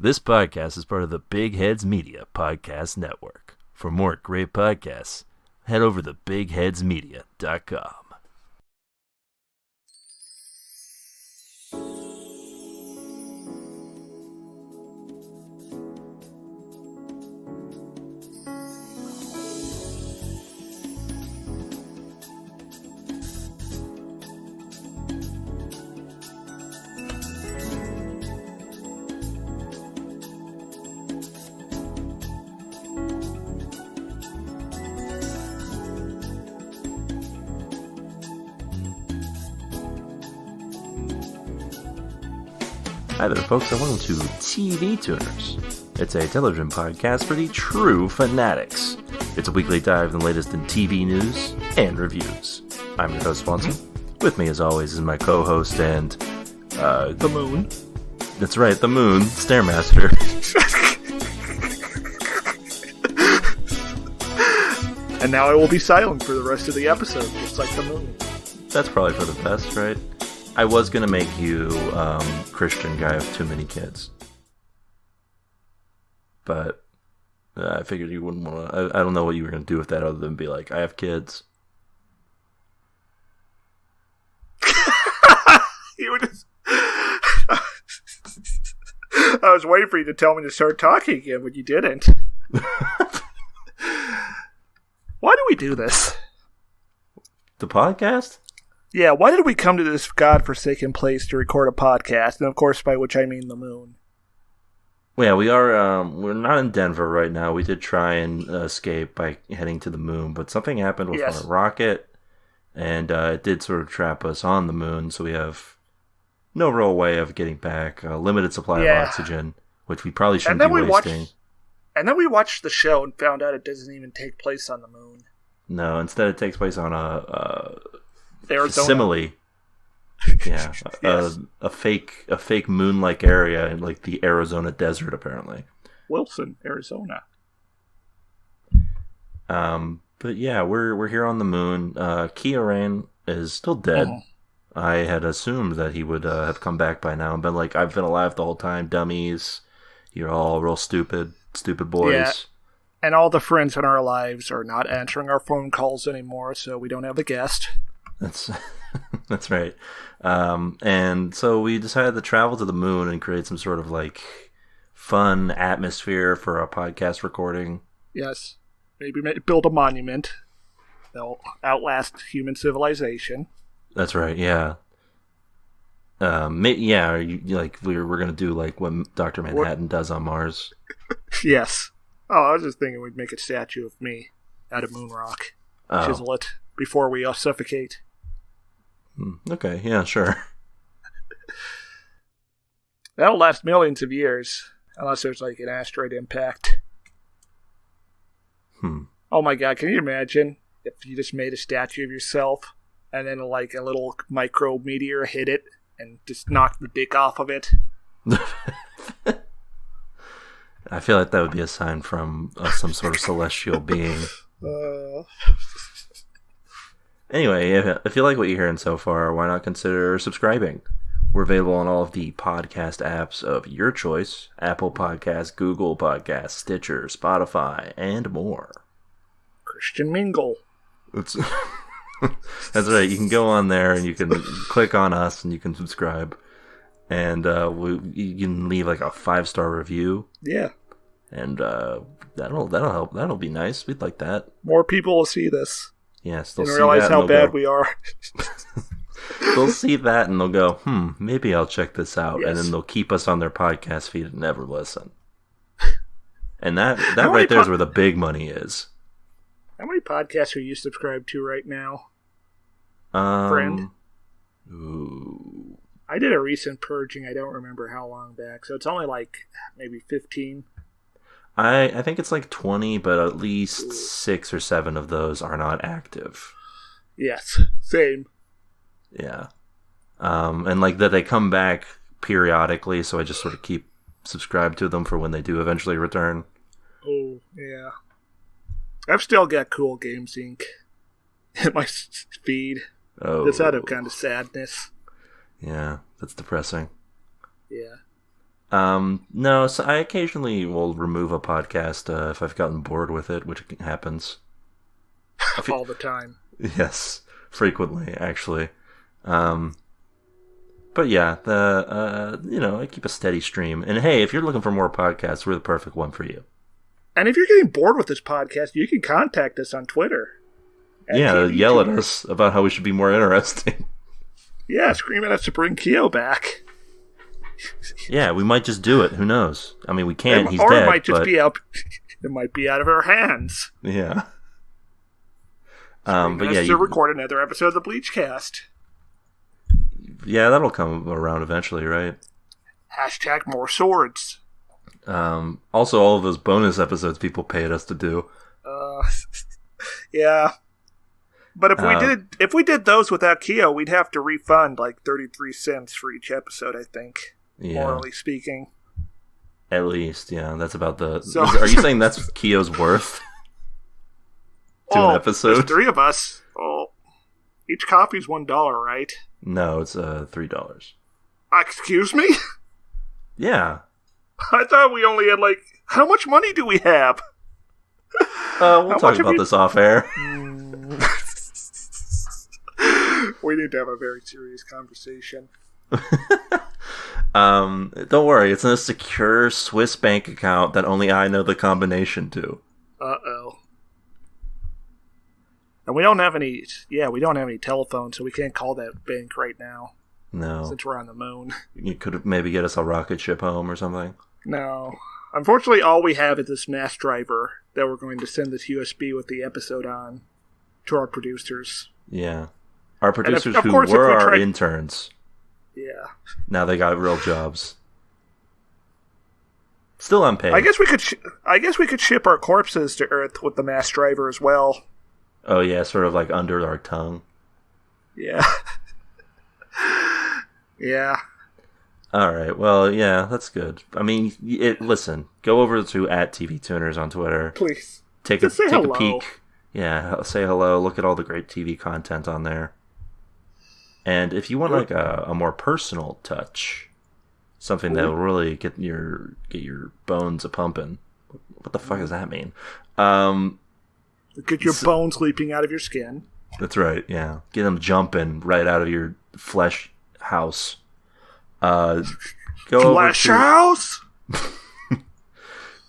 This podcast is part of the Big Heads Media Podcast Network. For more great podcasts, head over to bigheadsmedia.com. Hi there, folks, and welcome to TV Tuners. It's a television podcast for the true fanatics. It's a weekly dive in the latest in TV news and reviews. I'm your host, Swanson. With me, as always, is my co-host and, the Moon. That's right, the Moon, Stairmaster. And now I will be silent for the rest of the episode, just like the Moon. That's probably for the best, right? I was going to make you Christian guy with too many kids. But I figured you wouldn't want to... I don't know what you were going to do with that other than be like, I have kids. You would just... I was waiting for you to tell me to start talking again, but you didn't. Why do we do this? The podcast? Yeah, why did we come to this godforsaken place to record a podcast? And of course, by which I mean the Moon. Well, yeah, we are, we're not in Denver right now. We did try and escape by heading to the moon, but something happened with our rocket, and it did sort of trap us on the moon, so we have no real way of getting back. A limited supply of oxygen, which we probably shouldn't be wasting. And then we watched the show and found out it doesn't even take place on the moon. No, instead it takes place on a Arizona. Simile. Yeah. Yes. A fake moon-like area in like the Arizona desert, apparently. Wilson, Arizona. But yeah, we're here on the moon. Kieran is still dead. Mm-hmm. I had assumed that he would have come back by now and been like, I've been alive the whole time, dummies. You're all real stupid boys. Yeah. And all the friends in our lives are not answering our phone calls anymore, so we don't have a guest. That's right. And so we decided to travel to the moon and create some sort of like fun atmosphere for a podcast recording. Yes. Maybe build a monument that'll outlast human civilization. That's right, yeah. We're going to do like what Dr. Manhattan does on Mars. Yes. Oh, I was just thinking we'd make a statue of me out of moon rock. Chisel it before we suffocate. Okay, yeah, sure. That'll last millions of years, unless there's like an asteroid impact. Oh my god, can you imagine if you just made a statue of yourself, and then like a little micro meteor hit it, and just knocked the dick off of it? I feel like that would be a sign from some sort of celestial being. Anyway, if you like what you're hearing so far, why not consider subscribing? We're available on all of the podcast apps of your choice: Apple Podcasts, Google Podcasts, Stitcher, Spotify, and more. Christian Mingle. That's right. You can go on there and you can click on us and you can subscribe. And you can leave like a 5-star review. Yeah. And that'll help. That'll be nice. We'd like that. More people will see this. Yes, they'll realize how bad we are. They'll see that and they'll go, maybe I'll check this out. Yes. And then they'll keep us on their podcast feed and never listen. And that right there is where the big money is. How many podcasts are you subscribed to right now? Friend? Ooh. I did a recent purging. I don't remember how long back. So it's only like maybe 15. I think it's like 20, but at least 6 or 7 of those are not active. Yes, same. Yeah. And like that they come back periodically, so I just sort of keep subscribed to them for when they do eventually return. Oh, yeah. I've still got Cool Games Inc. in my feed. Oh. It's out of kind of sadness. Yeah, that's depressing. Yeah. No, so I occasionally will remove a podcast if I've gotten bored with it, which happens. All the time. Yes, frequently, actually. But yeah, I keep a steady stream. And hey, if you're looking for more podcasts, we're the perfect one for you. And if you're getting bored with this podcast, you can contact us on Twitter. Yeah, yell at us about how we should be more interesting. Yeah, scream at us to bring Keo back. Yeah, we might just do it. Who knows? I mean, we can't. He's or dead. Or it might just be up. It might be out of our hands. Yeah. But yeah, to record another episode of the Bleachcast. Yeah, that'll come around eventually, right? # more swords. Also, all of those bonus episodes people paid us to do. Yeah. But if we did those without Keo, we'd have to refund like 33 cents for each episode, I think. Yeah. Morally speaking. At least, yeah. That's about are you saying that's Keo's worth? To an episode? There's 3 of us. Oh, each copy's $1, right? No, it's $3. Excuse me? Yeah. I thought we only had how much money do we have? We'll talk about this off air. We need to have a very serious conversation. Don't worry, it's in a secure Swiss bank account that only I know the combination to. Uh-oh. And we don't have any telephones, so we can't call that bank right now. No. Since we're on the moon. You could maybe get us a rocket ship home or something. No. Unfortunately, all we have is this mass driver that we're going to send this USB with the episode on to our producers. Yeah. Our producers who were our interns. Yeah. Now they got real jobs. Still unpaid. I guess we could ship our corpses to Earth with the mass driver as well. Oh yeah, sort of like under our tongue. Yeah. Yeah. All right. Well, yeah, that's good. I mean, listen, go over to @TVTuners on Twitter. Please. Take a peek. Yeah, say hello. Look at all the great TV content on there. And if you want a more personal touch, something that will really get your bones a pumping. What the fuck does that mean? Get your bones leaping out of your skin. That's right. Yeah, get them jumping right out of your flesh house. House.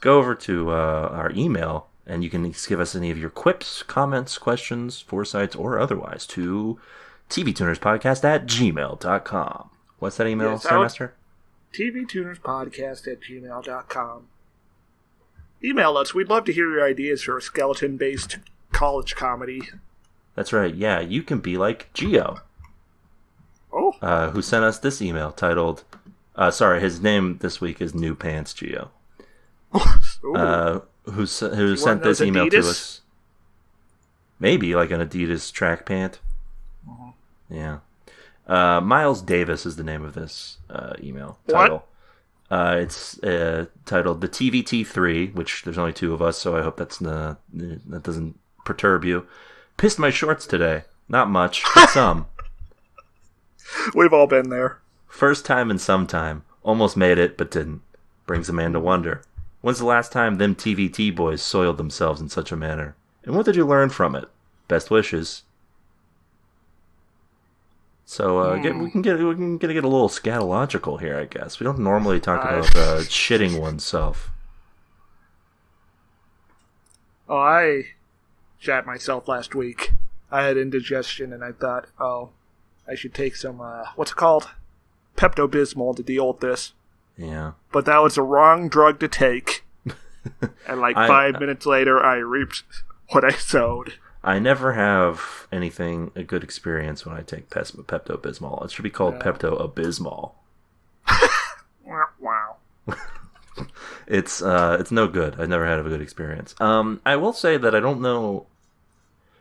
Go over to our email, and you can give us any of your quips, comments, questions, foresights, or otherwise to tvtunerspodcast@gmail.com. What's that email, Stairmaster? tvtunerspodcast@gmail.com. Email us. We'd love to hear your ideas for a skeleton-based college comedy. That's right. Yeah, you can be like Geo. Oh. Who sent us this email titled... his name this week is New Pants Geo. Who sent this email to us. Maybe like an Adidas track pant. Uh-huh. Yeah. Miles Davis is the name of this email title. It's titled The TVT3, which there's only 2 of us, so I hope that doesn't perturb you. Pissed my shorts today. Not much, but some. We've all been there. First time in some time. Almost made it, but didn't. Brings a man to wonder. When's the last time them TVT boys soiled themselves in such a manner? And what did you learn from it? Best wishes. So we can get a little scatological here, I guess. We don't normally talk about shitting oneself. Oh, I shat myself last week. I had indigestion, and I thought, I should take some, what's it called? Pepto-Bismol to deal with this. Yeah. But that was the wrong drug to take. And 5 minutes later, I reaped what I sowed. I never have a good experience when I take Pepto-Bismol. It should be called Pepto-Abysmal. Wow. It's no good. I've never had a good experience. I will say that I don't know...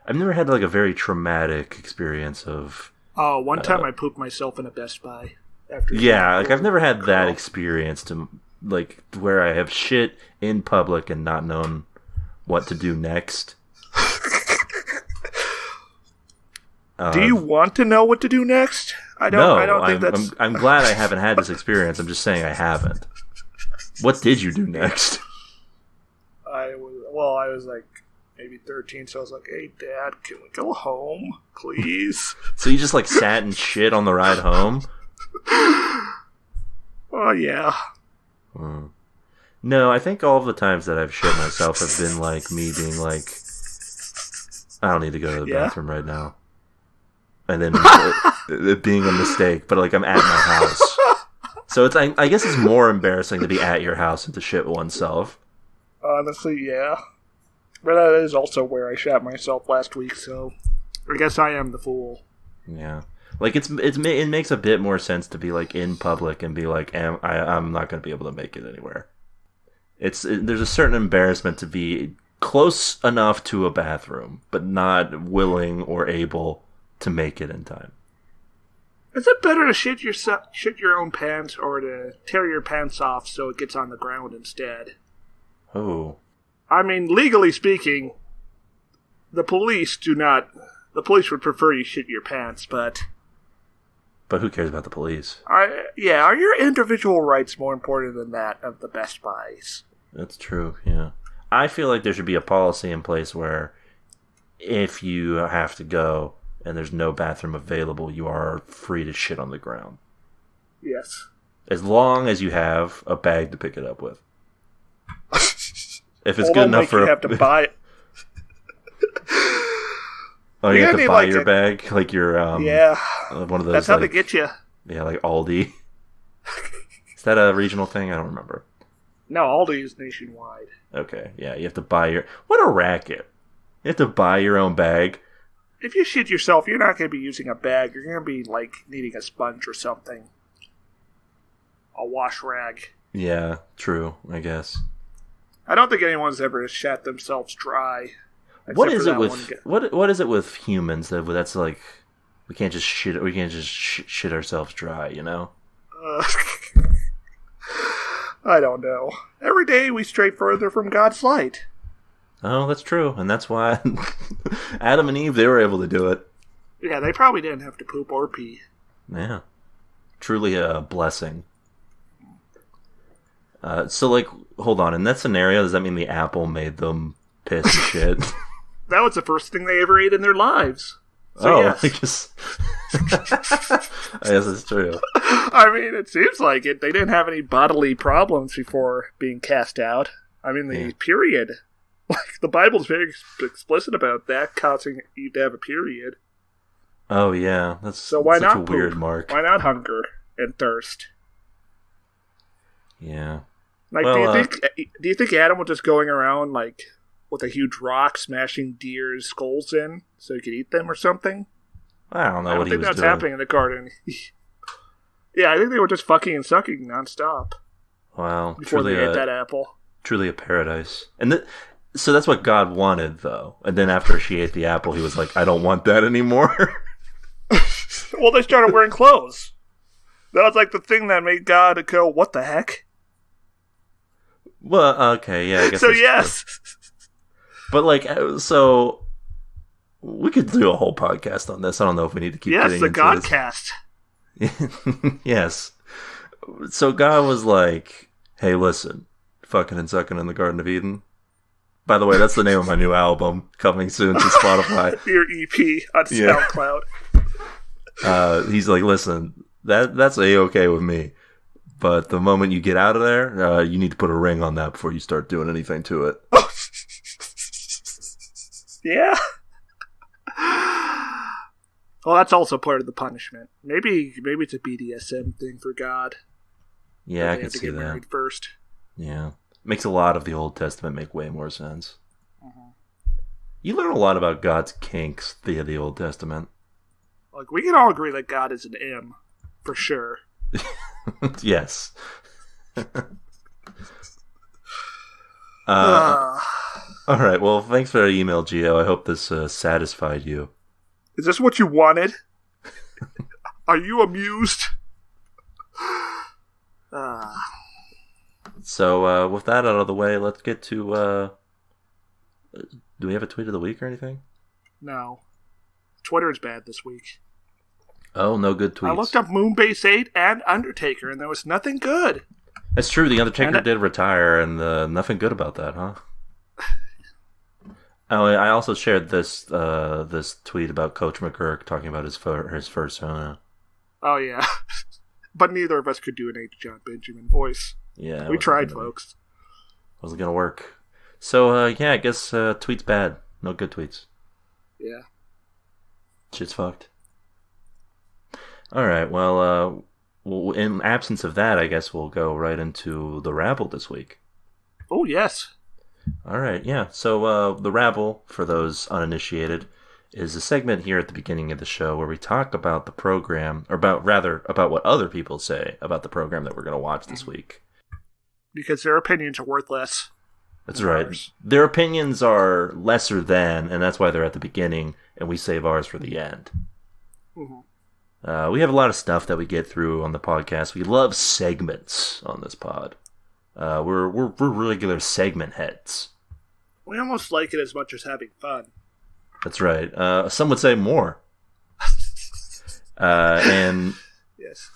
I've never had a very traumatic experience of... Oh, one time I pooped myself in a Best Buy. I've never had that experience to where I have shit in public and not known what to do next. Do you want to know what to do next? I don't think that's... I'm glad I haven't had this experience. I'm just saying I haven't. What did you do next? I was like maybe 13, so I was like, "Hey, Dad, can we go home, please?" So you just like sat and shit on the ride home? Oh, yeah. No, I think all of the times that I've shit myself have been like me being like, I don't need to go to the bathroom right now. And then it being a mistake, but like I'm at my house. So it's I guess it's more embarrassing to be at your house than to shit oneself. Honestly, yeah. But that is also where I shat myself last week, so I guess I am the fool. Yeah. Like it makes a bit more sense to be like in public and be like, I'm not going to be able to make it anywhere. There's a certain embarrassment to be close enough to a bathroom, but not willing or able to make it in time. Is it better to shit your own pants or to tear your pants off so it gets on the ground instead? Oh. I mean, legally speaking, the police would prefer you shit your pants, but... But who cares about the police? Are your individual rights more important than that of the Best Buys? That's true, yeah. I feel like there should be a policy in place where if you have to go and there's no bathroom available, you are free to shit on the ground. Yes. As long as you have a bag to pick it up with. If it's good enough for you have to buy it. Oh, you have to buy your bag? Like your, yeah. One of those. That's how they get you. Yeah, like Aldi. Is that a regional thing? I don't remember. No, Aldi is nationwide. Okay, yeah, you have to buy what a racket. You have to buy your own bag. If you shit yourself, you're not going to be using a bag. You're going to be, like, needing a sponge or something. A wash rag. Yeah, true, I guess. I don't think anyone's ever shat themselves dry. What is it with what is it with humans that's like we can't just shit ourselves dry, you know? I don't know. Every day we stray further from God's light. Oh, that's true, and that's why Adam and Eve, they were able to do it. Yeah, they probably didn't have to poop or pee. Yeah, truly a blessing. So, like, hold on. In that scenario, does that mean the apple made them piss and shit? That was the first thing they ever ate in their lives. So, yes. I guess it's true. I mean, it seems like it. They didn't have any bodily problems before being cast out. I mean, the period. Like, the Bible's very explicit about that, causing you to have a period. Oh, yeah. That's so why such not a weird mark. Why not hunger and thirst? Yeah. Like, do you think Adam was just going around, like, with a huge rock smashing deer's skulls in so he could eat them or something? I don't know what he was doing. I don't think that's happening in the garden. Yeah, I think they were just fucking and sucking nonstop. Wow. Before they ate that apple. Truly a paradise. And so that's what God wanted, though. And then after she ate the apple, he was like, I don't want that anymore. Well, they started wearing clothes. That was like the thing that made God go, what the heck? Well, okay, yeah, I guess. So, yes. But, like, so we could do a whole podcast on this. I don't know if we need to keep getting into this. Yes, the Godcast. Yes. So God was like, hey, listen, fucking and sucking in the Garden of Eden. By the way, that's the name of my new album coming soon to Spotify. Your EP on SoundCloud. He's like, listen, that's A-okay with me. But the moment you get out of there, you need to put a ring on that before you start doing anything to it. Yeah. Well, that's also part of the punishment. Maybe it's a BDSM thing for God. Yeah, I can see that. Married first. Yeah. Makes a lot of the Old Testament make way more sense. Mm-hmm. You learn a lot about God's kinks via the Old Testament. Like, we can all agree that God is an M, for sure. Yes. All right. Well, thanks for that email, Gio. I hope this satisfied you. Is this what you wanted? Are you amused? So, with that out of the way, let's get to... do we have a tweet of the week or anything? No. Twitter is bad this week. Oh, no good tweets. I looked up Moonbase 8 and Undertaker, and there was nothing good. It's true. The Undertaker did retire, and nothing good about that, huh? Oh, I also shared this this tweet about Coach McGurk talking about his persona. Oh yeah, but neither of us could do an H. John Benjamin voice. Yeah, we tried, folks. Wasn't gonna work. So yeah, I guess tweets bad. No good tweets. Yeah. Shit's fucked. All right. Well, in absence of that, I guess we'll go right into the Rabble this week. Oh yes. All right. Yeah. So the Rabble, for those uninitiated, is a segment here at the beginning of the show where we talk about the program, or about what other people say about the program that we're going to watch this week. Because their opinions are worth less. That's right. Ours. Their opinions are lesser than, and that's why they're at the beginning, and we save ours for the end. Mm-hmm. We have a lot of stuff that we get through on the podcast. We love segments on this pod. We're regular segment heads. We almost like it as much as having fun. That's right. Some would say more. And yes.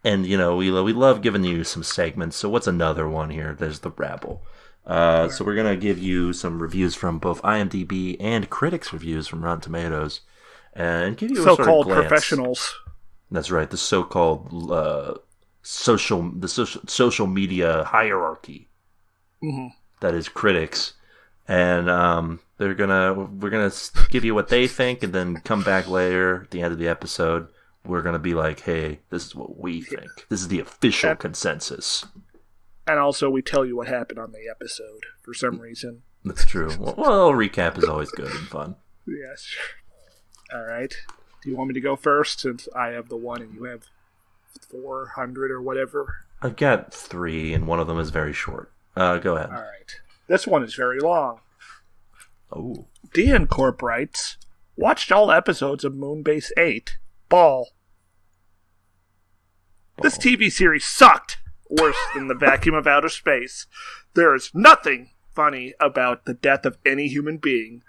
And we love giving you some segments. So what's another one here? There's the Rabble. So we're gonna give you some reviews from both IMDb and critics' reviews from Rotten Tomatoes, and give you so-called professionals. That's right, the so-called social media hierarchy. Mm-hmm. That is critics, and we're gonna give you what they think, and then come back later at the end of the episode. We're gonna be like, hey, this is what we think. This is the official consensus. And also, we tell you what happened on the episode, for some reason. That's true. Well, a recap is always good and fun. Yes. All right. Do you want me to go first, since I have the one and you have 400 or whatever? I've got 3, and one of them is very short. Go ahead. All right. This one is very long. Oh. DN Corp writes, watched all episodes of Moonbase 8. Ball. This TV series sucked. Worse than the vacuum of outer space. There is nothing funny about the death of any human being.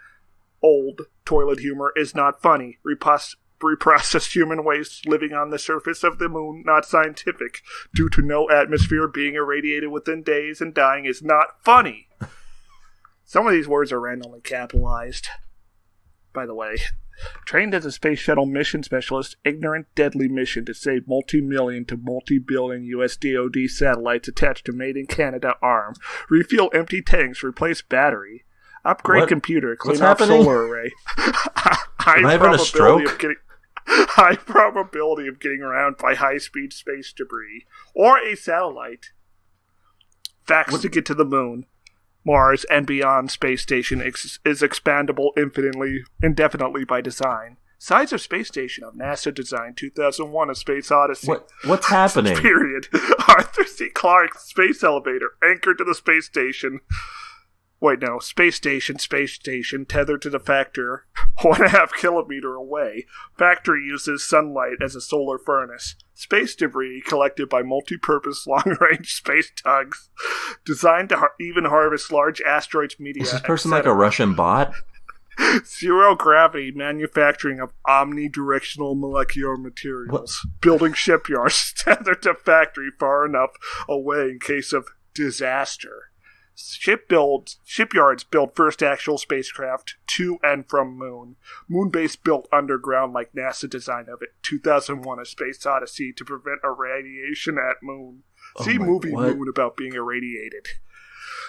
Old toilet humor is not funny. Reprocessed human waste living on the surface of the moon, not scientific. Due to no atmosphere, being irradiated within days and dying is not funny. Some of these words are randomly capitalized. By the way, trained as a space shuttle mission specialist, ignorant, deadly mission to save multi-million to multi-billion US DoD satellites attached to Made in Canada arm. Refuel empty tanks, replace battery. Upgrade computer, clean off solar array. High probability of getting around by high-speed space debris. Or a satellite. Facts to get to the moon. Mars and beyond space station is expandable indefinitely by design. Size of space station of NASA design 2001: A Space Odyssey. What's happening? Period. Arthur C. Clarke space elevator anchored to the space station. Wait, no. Space station, tethered to the factory 1.5 kilometer away. Factory uses sunlight as a solar furnace. Space debris collected by multi-purpose long-range space tugs designed to even harvest large asteroids media. Is this person like a Russian bot? Zero-gravity manufacturing of omnidirectional molecular materials. Building shipyards tethered to factory far enough away in case of disaster. Shipyards build first actual spacecraft to and from moon. Moonbase built underground like NASA design of it. 2001: A Space Odyssey to prevent irradiation at moon. See movie Moon about being irradiated.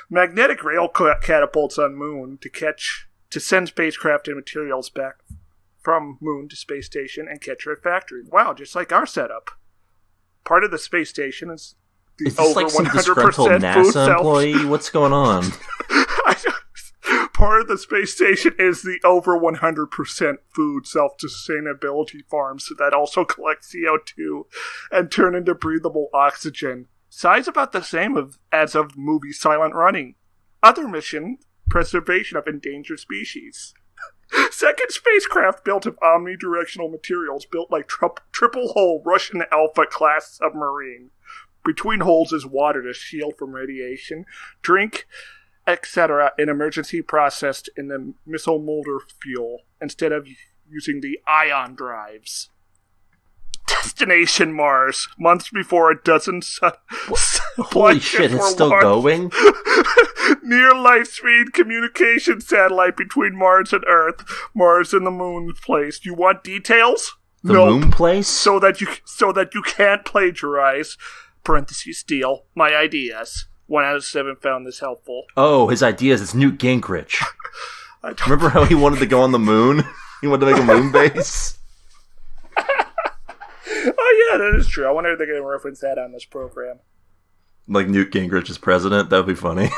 Magnetic rail catapults on moon to send spacecraft and materials back from moon to space station and catch her at factory. Wow, just like our setup. Part of the space station is this like some disgruntled NASA employee? What's going on? Part of the space station is the over 100% food self-sustainability farms that also collect CO2 and turn into breathable oxygen. Size about the same as of movie Silent Running. Other mission, preservation of endangered species. Second spacecraft built of omnidirectional materials built like triple-hull Russian Alpha-class submarine. Between holes is water to shield from radiation, drink, etc. in emergency processed in the missile molder fuel instead of using the ion drives. Destination Mars. Months before it doesn't... Holy shit, it's still going? Near light-speed communication satellite between Mars and Earth. Mars and the moon placed. You want details? The moon place? So that you can't plagiarize. Parentheses steal my ideas. 1 out of 7 found this helpful. Oh, his ideas. It's Newt Gingrich. Remember how he wanted to go on the moon? He wanted to make a moon base? Oh, yeah, that is true. I wonder if they're going to reference that on this program. Like Newt Gingrich is president? That would be funny.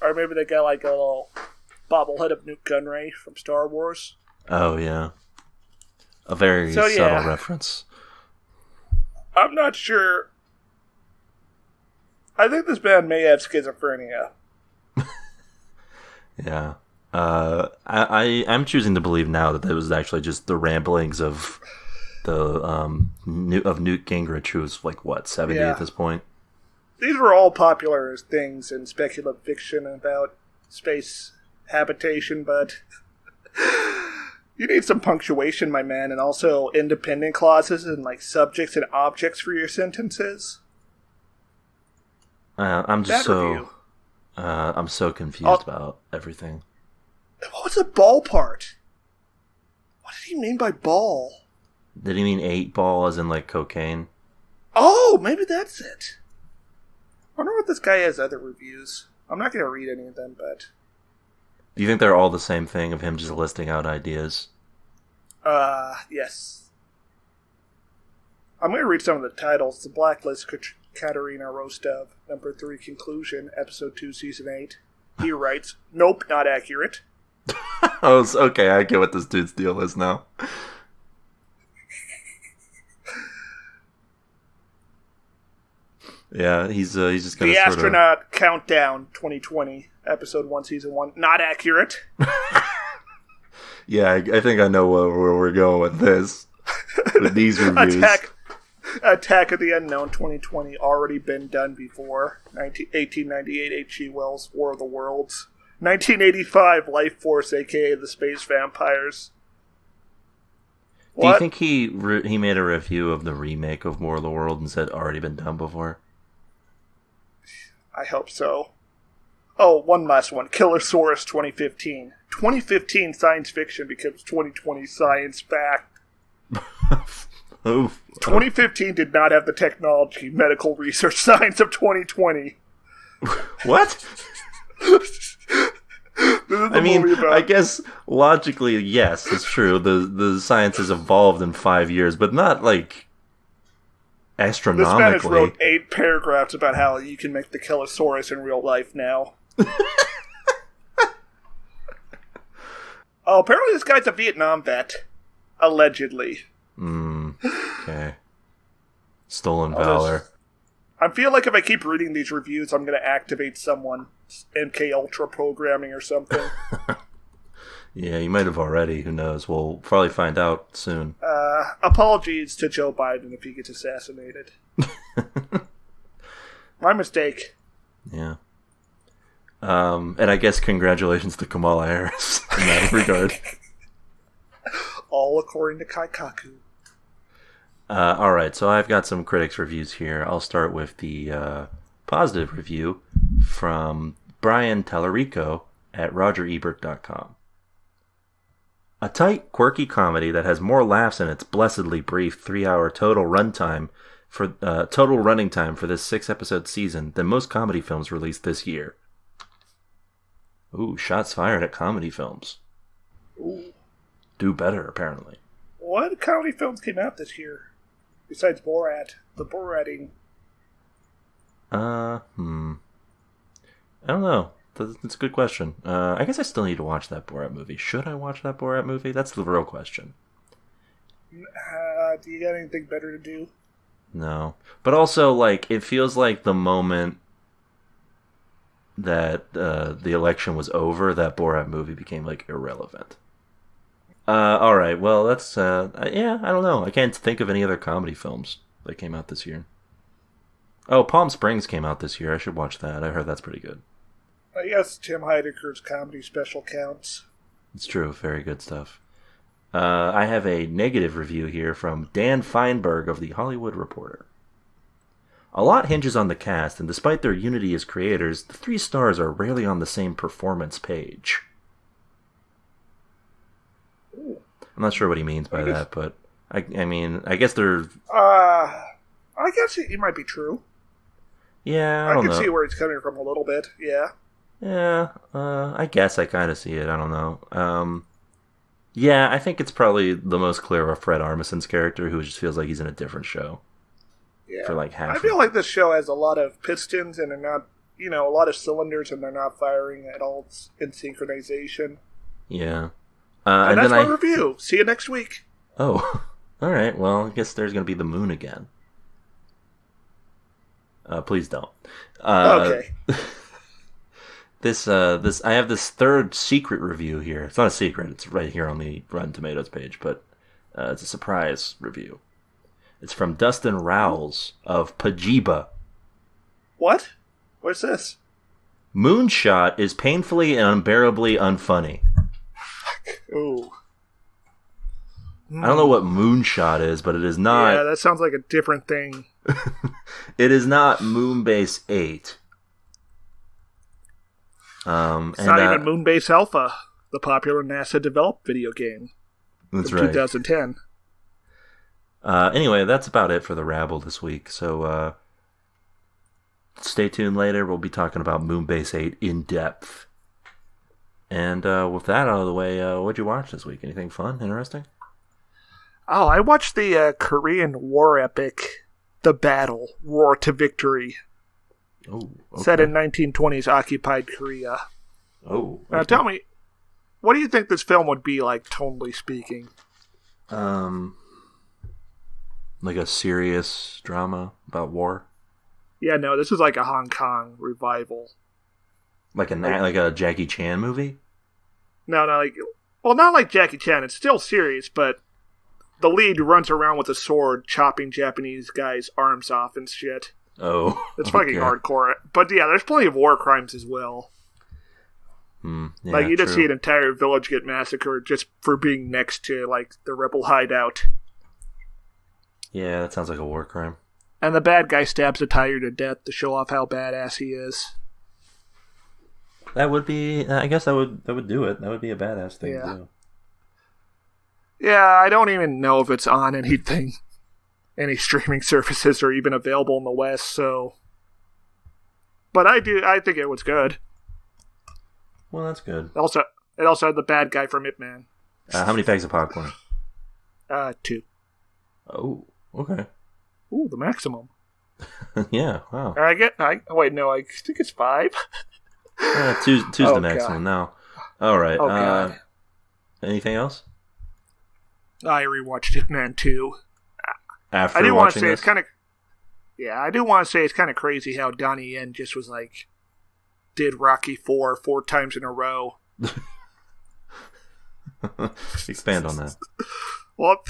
Or maybe they got like a little bobblehead of Newt Gunray from Star Wars. Oh, yeah. A very subtle reference. I'm not sure. I think this band may have schizophrenia. Yeah. I'm choosing to believe now that was actually just the ramblings of Newt Gingrich, who was like, what, 70 at this point? These were all popular things in speculative fiction about space habitation, but you need some punctuation, my man, and also independent clauses and like subjects and objects for your sentences. I'm so confused about everything. What was the ball part? What did he mean by ball? Did he mean 8 ball as in like cocaine? Oh, maybe that's it. I wonder if this guy has other reviews. I'm not going to read any of them, but... Do you think they're all the same thing of him just listing out ideas? Yes. I'm going to read some of the titles. The Blacklist, Katerina Rostov, Number 3, Conclusion, Episode 2, Season 8. He writes, nope, not accurate. Oh, okay, I get what this dude's deal is now. Yeah, he's just gonna The Astronaut Countdown 2020, Episode 1, Season 1. Not accurate. Yeah, I think I know where we're going with this. With these reviews. Attack of the Unknown 2020, already been done before. 1898, H.G. Wells, War of the Worlds. 1985, Life Force, a.k.a. the Space Vampires. Do you think he made a review of the remake of War of the World and said already been done before? I hope so. Oh, one last one. Killersaurus 2015. 2015 science fiction becomes 2020 science fact. 2015 did not have the technology, medical research, science of 2020. What? I mean, I guess logically, yes, it's true. The science has evolved in 5 years, but not like astronomically. The Spanish wrote 8 paragraphs about how you can make the Killersaurus in real life now. Oh, apparently this guy's a Vietnam vet. Allegedly. Okay. Stolen valor. I feel like if I keep reading these reviews, I'm going to activate someone. MK Ultra programming or something. Yeah, you might have already. Who knows? We'll probably find out soon. Apologies to Joe Biden if he gets assassinated. My mistake. Yeah. And I guess congratulations to Kamala Harris in that regard. All according to Kaikaku. Alright, so I've got some critics' reviews here. I'll start with the positive review from Brian Tallarico at RogerEbert.com. A tight, quirky comedy that has more laughs in its blessedly brief 3-hour total running time for this 6-episode season than most comedy films released this year. Ooh, shots fired at comedy films. Ooh. Do better, apparently. What comedy films came out this year? Besides Borat, the Borating. I don't know. That's a good question. I guess I still need to watch that Borat movie. Should I watch that Borat movie? That's the real question. Do you got anything better to do? No. But also, like, it feels like the moment that the election was over, that Borat movie became, like, irrelevant. Alright, well, that's, yeah, I don't know. I can't think of any other comedy films that came out this year. Oh, Palm Springs came out this year. I should watch that. I heard that's pretty good. I guess Tim Heidecker's comedy special counts. It's true. Very good stuff. I have a negative review here from Dan Feinberg of The Hollywood Reporter. A lot hinges on the cast, and despite their unity as creators, the 3 stars are rarely on the same performance page. I'm not sure what he means by that, but I mean, I guess they're... I guess it might be true. Yeah, I don't know. I can see where he's coming from a little bit, yeah. Yeah, I guess I kind of see it, I don't know. Yeah, I think it's probably the most clear of Fred Armisen's character, who just feels like he's in a different show. Yeah. For like half. I feel like this show has a lot of pistons, and they're not, a lot of cylinders, and they're not firing at all in synchronization. Yeah. And that's my review. See you next week. Oh, all right. Well, I guess there's going to be the moon again. Please don't. Okay. I have this third secret review here. It's not a secret. It's right here on the Rotten Tomatoes page, but it's a surprise review. It's from Dustin Rowles of Pajiba. What? What's this? Moonshot is painfully and unbearably unfunny. Ooh. I don't know what Moonshot is, but it is not... Yeah, that sounds like a different thing. It is not Moonbase 8. It's not even Moonbase Alpha, the popular NASA-developed video game. That's from right. 2010. Anyway, that's about it for the Rabble this week. So stay tuned later. We'll be talking about Moonbase 8 in depth. And with that out of the way, what'd you watch this week? Anything fun, interesting? Oh, I watched the Korean war epic, The Battle, Roar to Victory. Oh, okay. Set in 1920s occupied Korea. Oh. Okay. Now tell me, what do you think this film would be like, tonally speaking? Like a serious drama about war? Yeah, no, this is like a Hong Kong revival. Like a Jackie Chan movie? No, not like Jackie Chan. It's still serious, but the lead runs around with a sword chopping Japanese guys' arms off and shit. Oh, it's fucking hardcore. But yeah, there's plenty of war crimes as well. Yeah, you just see an entire village get massacred just for being next to like the rebel hideout. Yeah, that sounds like a war crime. And the bad guy stabs a tiger to death to show off how badass he is. That would be... I guess that would do it. That would be a badass thing to do. Yeah, I don't even know if it's on anything. Any streaming services are even available in the West, so... But I think it was good. Well, that's good. It also had the bad guy from Ip Man. How many bags of popcorn? 2. Oh, okay. Ooh, the maximum. Yeah, wow. I think it's 5. Two's the maximum now. All right. Oh, God. Anything else? I rewatched Ip Man 2. After I do want to say this? it's kind of... Yeah, I do want to say it's kind of crazy how Donnie Yen just was like... Did Rocky 4 times in a row. Expand on that. Well,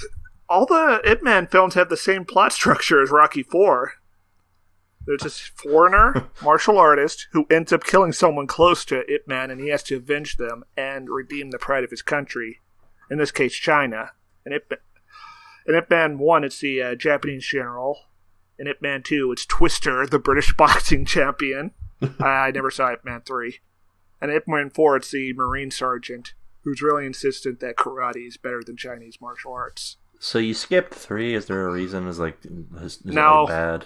all the Ip Man films have the same plot structure as Rocky 4. There's this foreigner, martial artist, who ends up killing someone close to Ip Man, and he has to avenge them and redeem the pride of his country. In this case, China. In Ip Man 1, it's the Japanese general. In Ip Man 2, it's Twister, the British boxing champion. I never saw Ip Man 3. And Ip Man 4, it's the Marine sergeant, who's really insistent that karate is better than Chinese martial arts. So you skipped 3? Is there a reason? Is it no. Like bad?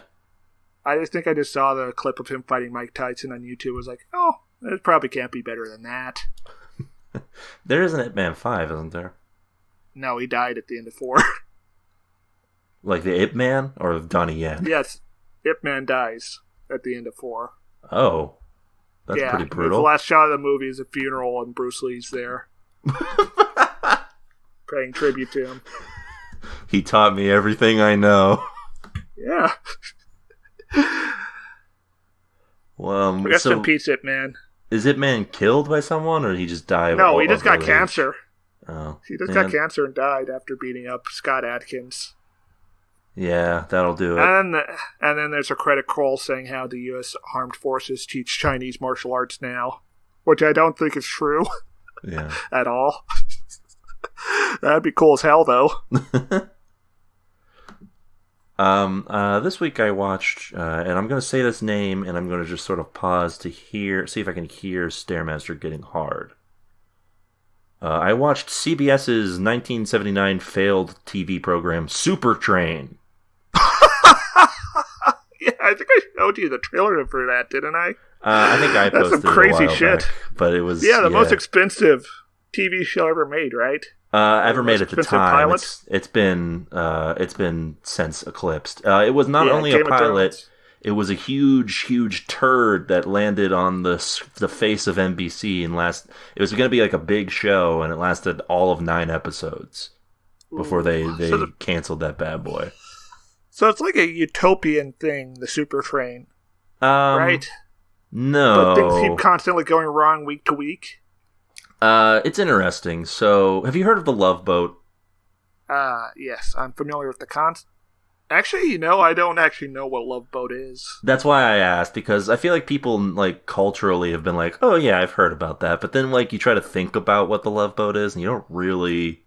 I just saw the clip of him fighting Mike Tyson on YouTube. I was like, oh, it probably can't be better than that. There is an Ip Man 5, isn't there? No, he died at the end of 4. Like the Ip Man or Donnie Yen? Yes, Ip Man dies at the end of 4. Oh, that's pretty brutal. The last shot of the movie is a funeral and Bruce Lee's there. Paying tribute to him. He taught me everything I know. Yeah. Well, Rest in peace, Ip Man. Is Ip Man killed by someone, or did he just die? No, he just got cancer. Oh, he just got cancer and died after beating up Scott Adkins. Yeah, that'll do it. And then there's a credit crawl saying how the U.S. Armed Forces teach Chinese martial arts now, which I don't think is true. Yeah. At all. That'd be cool as hell, though. This week I watched, and I'm going to say this name, and I'm going to just sort of pause to see if I can hear Stairmaster getting hard. I watched CBS's 1979 failed TV program, Super Train. Yeah, I think I showed you the trailer for that, didn't I? I think I posted That's some crazy shit. Back, but it was the most expensive TV show ever made, right? Ever made at the time. It's been since eclipsed. It was not only a pilot. It was a huge turd that landed on the face of NBC and it was going to be like a big show, and it lasted all of 9 episodes before they canceled that bad boy. So it's like a utopian thing, the Super Train, right? No, but things keep constantly going wrong week to week. It's interesting. So, have you heard of the Love Boat? Yes, I'm familiar with the concept. Actually, I don't actually know what Love Boat is. That's why I asked, because I feel like people, like, culturally have been like, oh yeah, I've heard about that. But then, like, you try to think about what the Love Boat is, and you don't really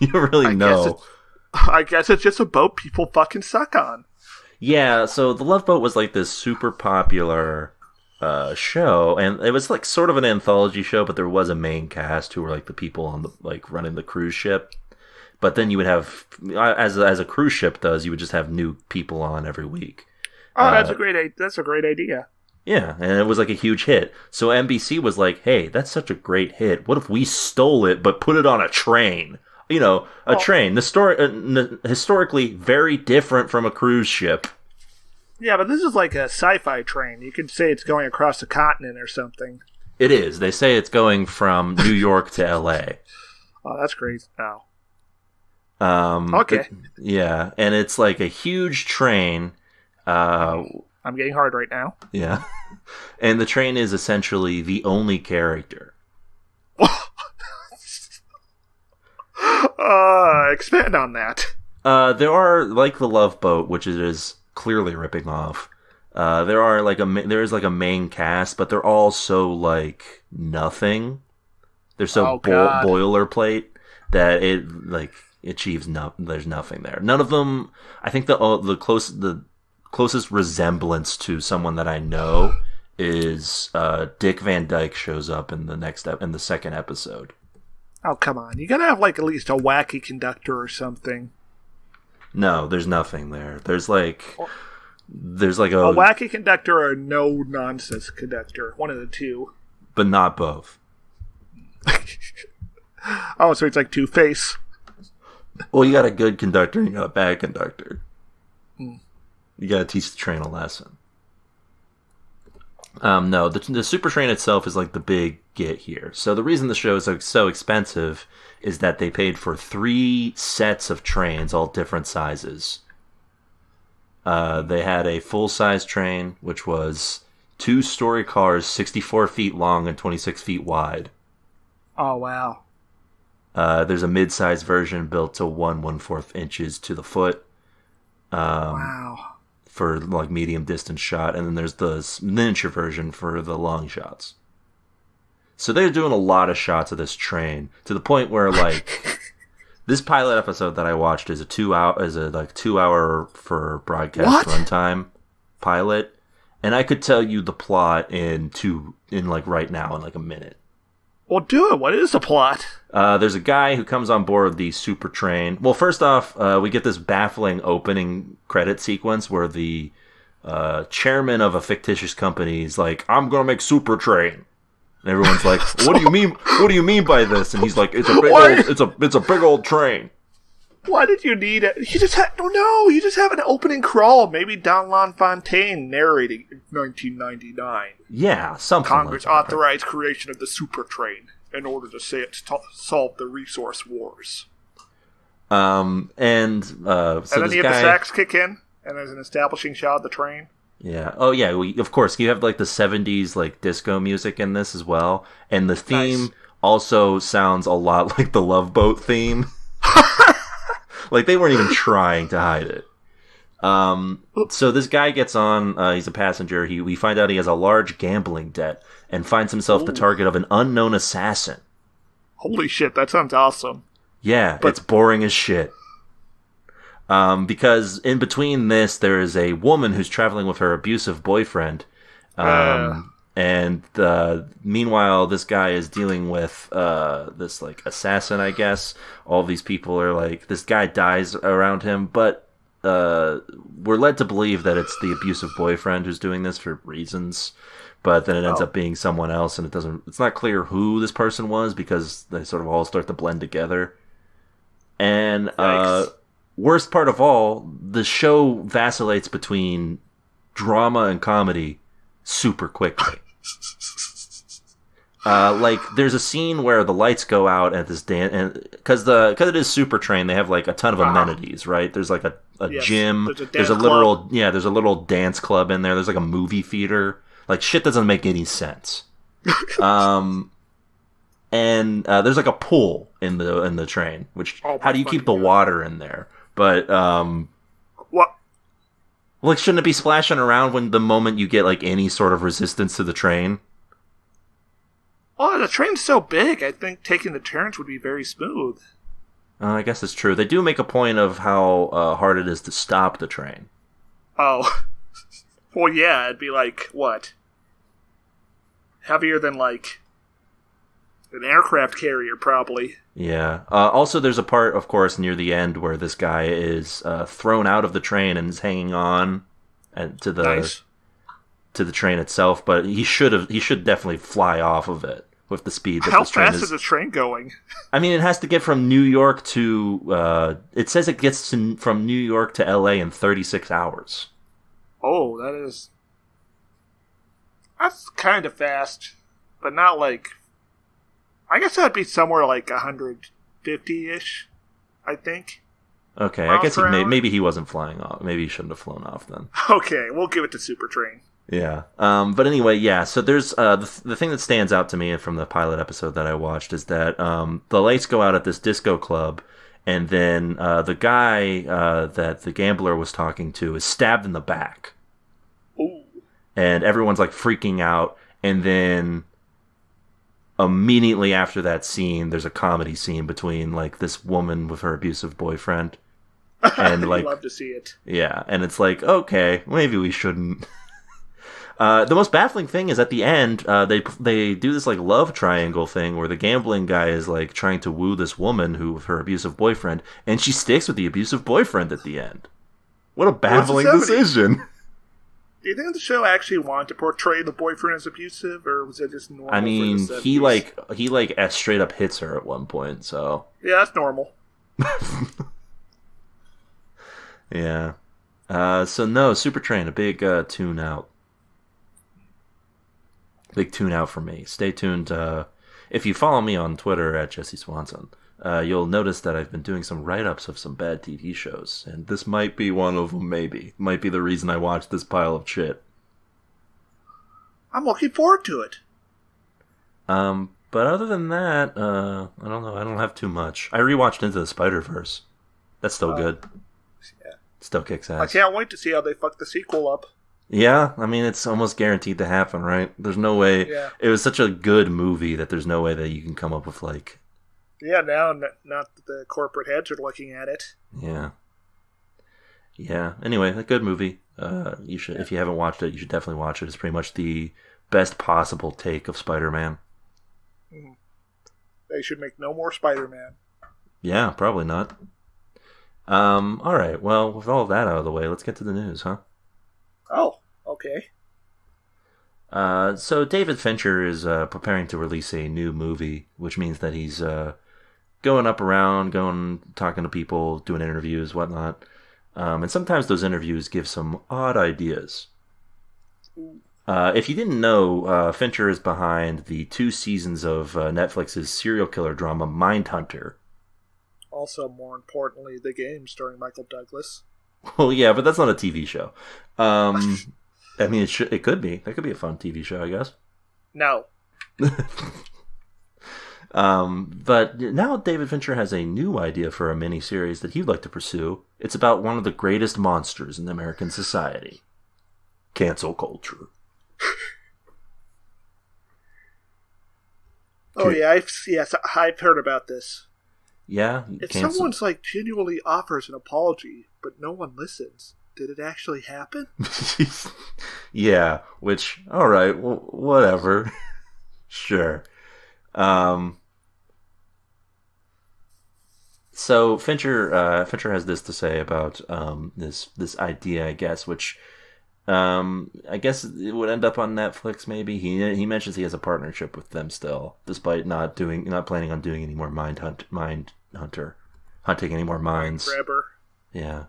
know. I guess it's just a boat people fucking suck on. Yeah, so the Love Boat was, like, this super popular show, and it was, like, sort of an anthology show, but there was a main cast who were, like, the people on the, like, running the cruise ship. But then you would have, as a cruise ship does, you would just have new people on every week. Oh, that's a great idea. Yeah, and it was like a huge hit. So NBC was like, hey, that's such a great hit. What if we stole it but put it on a train? Train. Historically very different from a cruise ship. Yeah, but this is like a sci-fi train. You could say it's going across the continent or something. It is. They say it's going from New York to L.A. Oh, that's great. Oh. Okay. And it's like a huge train. I'm getting hard right now. Yeah. And the train is essentially the only character. Expand on that. There are, like the Love Boat, which it is clearly ripping off. There is like a main cast, but they're all so like nothing. They're so boilerplate that it like achieves there's nothing there. None of them. I think the closest resemblance to someone that I know is Dick Van Dyke shows up in the second episode. Oh, come on. You gotta have like at least a wacky conductor or something. No, there's nothing there. There's like a wacky conductor or a no nonsense conductor. One of the two. But not both. Oh, so it's like Two-Face. Well, you got a good conductor and you got a bad conductor. Mm. You got to teach the train a lesson. No, the Super Train itself is like the big get here. So the reason the show is so expensive is that they paid for 3 sets of trains, all different sizes. They had a full-size train, which was 2-story cars, 64 feet long and 26 feet wide. Oh, wow. There's a mid-size version built to 1/4 inches to the foot. Wow. For like medium distance shot, and then there's the miniature version for the long shots. So they're doing a lot of shots of this train to the point where like this pilot episode that I watched is a 2 hour for broadcast runtime pilot, and I could tell you the plot in like right now in like a minute. Well, do it. What is the plot? There's a guy who comes on board the Super Train. Well, first off, we get this baffling opening credit sequence where the chairman of a fictitious company is like, "I'm gonna make Super Train," and everyone's like, "What do you mean? What do you mean by this?" And he's like, "It's a big old train." Why did you need it? You just have an opening crawl. Maybe Don LaFontaine narrating in 1999. Yeah, something. Congress like that, authorized creation of the Super Train in order to solve the resource wars. And then you have the sax kick in, and there's an establishing shot of the train. Yeah. Oh, yeah. Of course, you have like the 70s like disco music in this as well, and the theme also sounds a lot like the Love Boat theme. Like, they weren't even trying to hide it. So this guy gets on, he's a passenger, we find out he has a large gambling debt, and finds himself the target of an unknown assassin. Holy shit, that sounds awesome. Yeah, it's boring as shit. Because in between this, there is a woman who's traveling with her abusive boyfriend. And meanwhile, this guy is dealing with this like assassin, I guess. All these people are like, this guy dies around him, but we're led to believe that it's the abusive boyfriend who's doing this for reasons. But then it ends up being someone else, and it's not clear who this person was because they sort of all start to blend together. And worst part of all, the show vacillates between drama and comedy super quickly. Like there's a scene where the lights go out at this dance, and because it is Super Train, they have like a ton of amenities, right? There's like a gym, there's a little dance club in there. There's like a movie theater. Like shit doesn't make any sense. And there's like a pool in the train. Which how do you keep the water in there? But what? Like, shouldn't it be splashing around when the moment you get like any sort of resistance to the train? Oh, the train's so big. I think taking the turns would be very smooth. I guess it's true. They do make a point of how hard it is to stop the train. Oh. Well, yeah, it'd be like, what? Heavier than, like, an aircraft carrier, probably. Yeah. Also, there's a part, of course, near the end where this guy is thrown out of the train and is hanging on to the train itself, but he should definitely fly off of it with the speed that How this train fast is the train going? I mean, it has to get from New York to... it says it gets from New York to L.A. in 36 hours. Oh, that's kind of fast, but not like... I guess that'd be somewhere like 150-ish, I think. Okay, I guess maybe he wasn't flying off. Maybe he shouldn't have flown off then. Okay, we'll give it to Super Train. Yeah. But anyway, yeah, so there's... the thing that stands out to me from the pilot episode that I watched is that the lights go out at this disco club, and then the guy that the gambler was talking to is stabbed in the back. Ooh. And everyone's like freaking out, and then immediately after that scene, there's a comedy scene between like this woman with her abusive boyfriend, and like love to see it. Yeah, and it's like, okay, maybe we shouldn't. The most baffling thing is at the end, they do this like love triangle thing where the gambling guy is like trying to woo this woman who with her abusive boyfriend, and she sticks with the abusive boyfriend at the end. What a baffling decision! Do you think the show actually wanted to portray the boyfriend as abusive, or was it just normal? I mean, he straight up hits her at one point, so yeah, that's normal. Yeah. So no, Super Train, a big tune out. Big tune out for me. Stay tuned. If you follow me on Twitter at Jesse Swanson, you'll notice that I've been doing some write-ups of some bad TV shows, and this might be one of them, maybe. Might be the reason I watched this pile of shit. I'm looking forward to it. But other than that, I don't know. I don't have too much. I rewatched Into the Spider-Verse. That's still good. Yeah. Still kicks ass. I can't wait to see how they fuck the sequel up. Yeah, I mean, it's almost guaranteed to happen, right? There's no way... Yeah. It was such a good movie that there's no way that you can come up with, like... Yeah, now not that the corporate heads are looking at it. Yeah. Yeah, anyway, a good movie. You should, if you haven't watched it, you should definitely watch it. It's pretty much the best possible take of Spider-Man. Mm-hmm. They should make no more Spider-Man. Yeah, probably not. Alright, well, with all of that out of the way, let's get to the news, huh? Oh, okay. So David Fincher is preparing to release a new movie, which means that he's going talking to people, doing interviews, whatnot. And sometimes those interviews give some odd ideas. If you didn't know, Fincher is behind the 2 seasons of Netflix's serial killer drama Mindhunter. Also, more importantly, the game starring Michael Douglas. Well, yeah, but that's not a TV show. I mean, it could be. That could be a fun TV show, I guess. No. But now David Fincher has a new idea for a miniseries that he'd like to pursue. It's about one of the greatest monsters in American society. Cancel culture. Oh yeah, I've heard about this. Yeah, if someone's like genuinely offers an apology, but no one listens, did it actually happen? Yeah, which all right, well, whatever, sure. So Fincher has this to say about this idea, I guess, which I guess it would end up on Netflix. Maybe he mentions he has a partnership with them still, despite not planning on doing any more hunting any more mines. Grabber. Yeah.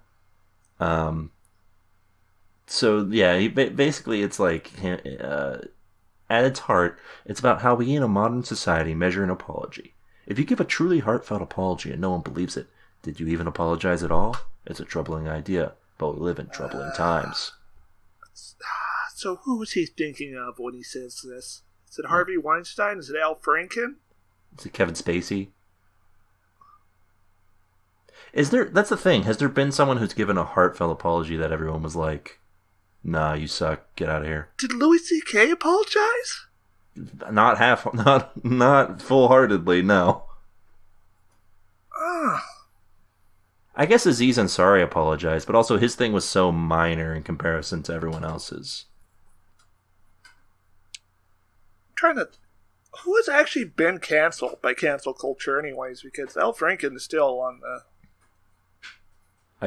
So yeah, basically it's like at its heart, it's about how we in a modern society measure an apology. If you give a truly heartfelt apology and no one believes it, did you even apologize at all? It's a troubling idea, but we live in troubling times. So who was he thinking of when he says this? Is it Harvey Weinstein? Is it Al Franken? Is it Kevin Spacey? That's the thing. Has there been someone who's given a heartfelt apology that everyone was like, nah, you suck, get out of here? Did Louis C.K. apologize? Not full-heartedly, no. I guess Aziz Ansari apologized, but also his thing was so minor in comparison to everyone else's. Who has actually been canceled by cancel culture anyways? Because Al Franken is still on the...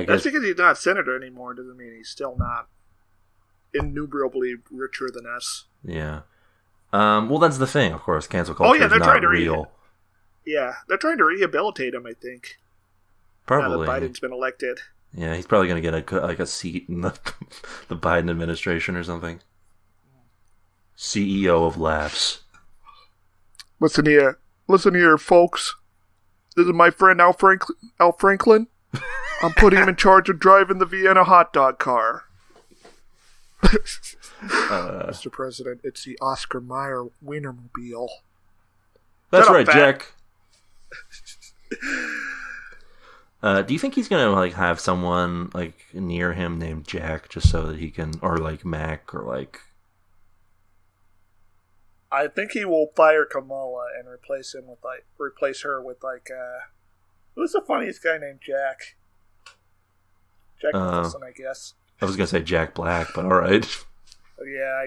That's because he's not senator anymore doesn't mean he's still not innumerably richer than us. Yeah. Well, that's the thing, of course. Cancel culture is not real. They're trying to rehabilitate him, I think. Probably. Now that Biden's been elected. Yeah, he's probably going to get a seat in the Biden administration or something. CEO of Laughs. Listen here, folks. This is my friend Al Franklin. I'm putting him in charge of driving the Vienna hot dog car. Mr. President, it's the Oscar Mayer Wienermobile. That's right, Jack. Do you think he's gonna have someone near him named Jack just so that he can, or Mac, or I think he will fire Kamala and replace her with who's the funniest guy named Jack? Jack Nicholson, I guess. I was gonna say Jack Black, but all right. Yeah.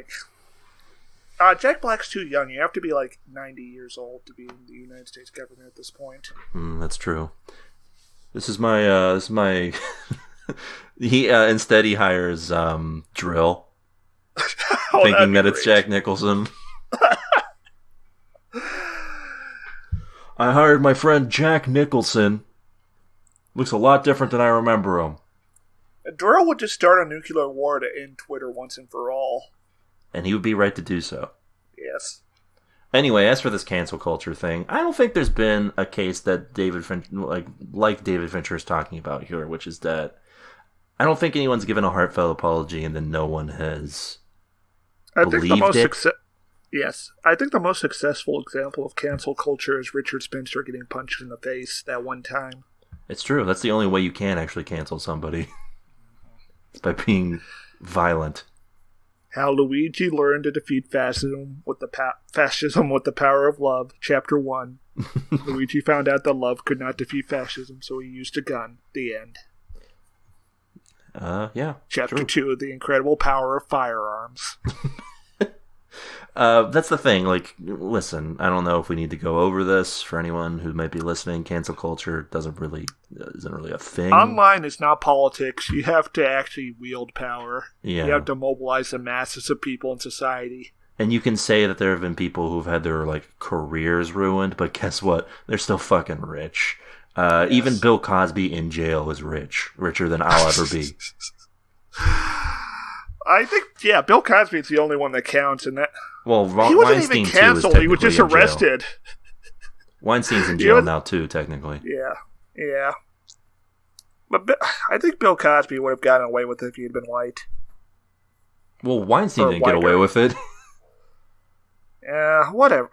Jack Black's too young. You have to be 90 years old to be in the United States government at this point. That's true. This is my. He instead he hires Drill, thinking that it's Jack Nicholson. I hired my friend Jack Nicholson. Looks a lot different than I remember him. Drill would just start a nuclear war to end Twitter once and for all. And he would be right to do so. Yes. Anyway, as for this cancel culture thing, I don't think there's been a case that David Fincher, like David Fincher is talking about here, which is that I don't think anyone's given a heartfelt apology and then no one has believed it. Yes. I think the most successful example of cancel culture is Richard Spencer getting punched in the face that one time. It's true. That's the only way you can actually cancel somebody. It's by being violent. How Luigi learned to defeat fascism with the power of love. Chapter 1. Luigi found out that love could not defeat fascism, so he used a gun. The end. Yeah. Chapter 2. The incredible power of firearms. That's the thing. Listen, I don't know if we need to go over this for anyone who might be listening. Cancel culture isn't really a thing. Online is not politics. You have to actually wield power. Yeah. You have to mobilize the masses of people in society. And you can say that there have been people who've had their careers ruined, but guess what? They're still fucking rich. Yes. Even Bill Cosby in jail is richer than I'll ever be. I think, Bill Cosby's the only one that counts in that. Well, he wasn't even canceled. He was just arrested. Weinstein's in jail now too, technically. Yeah. But I think Bill Cosby would have gotten away with it if he had been white. Well, Weinstein didn't get away with it. Yeah, whatever.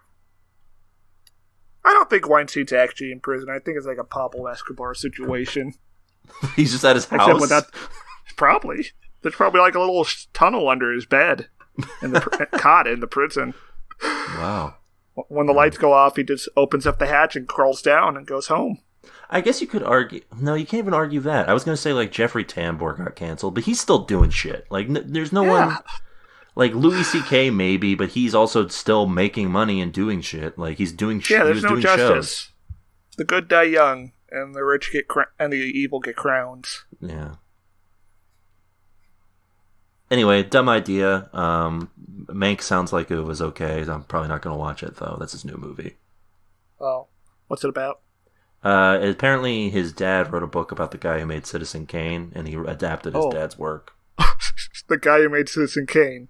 I don't think Weinstein's actually in prison. I think it's like a Pablo Escobar situation. He's just at his house? Probably. There's probably a little tunnel under his bed and the cot in the prison. Wow. When the lights go off, he just opens up the hatch and crawls down and goes home. I guess you could argue... No, you can't even argue that. I was going to say, like, Jeffrey Tambor got canceled, but he's still doing shit. Like, there's no one... Like, Louis C.K. maybe, but he's also still making money and doing shit. Like, he's doing shit. Yeah, there's no justice. Shows. The good die young, and the rich get and the evil get crowns. Yeah. Anyway, dumb idea. Mank sounds like it was okay. I'm probably not going to watch it, though. That's his new movie. Oh. What's it about? Apparently, his dad wrote a book about the guy who made Citizen Kane, and he adapted his dad's work. The guy who made Citizen Kane.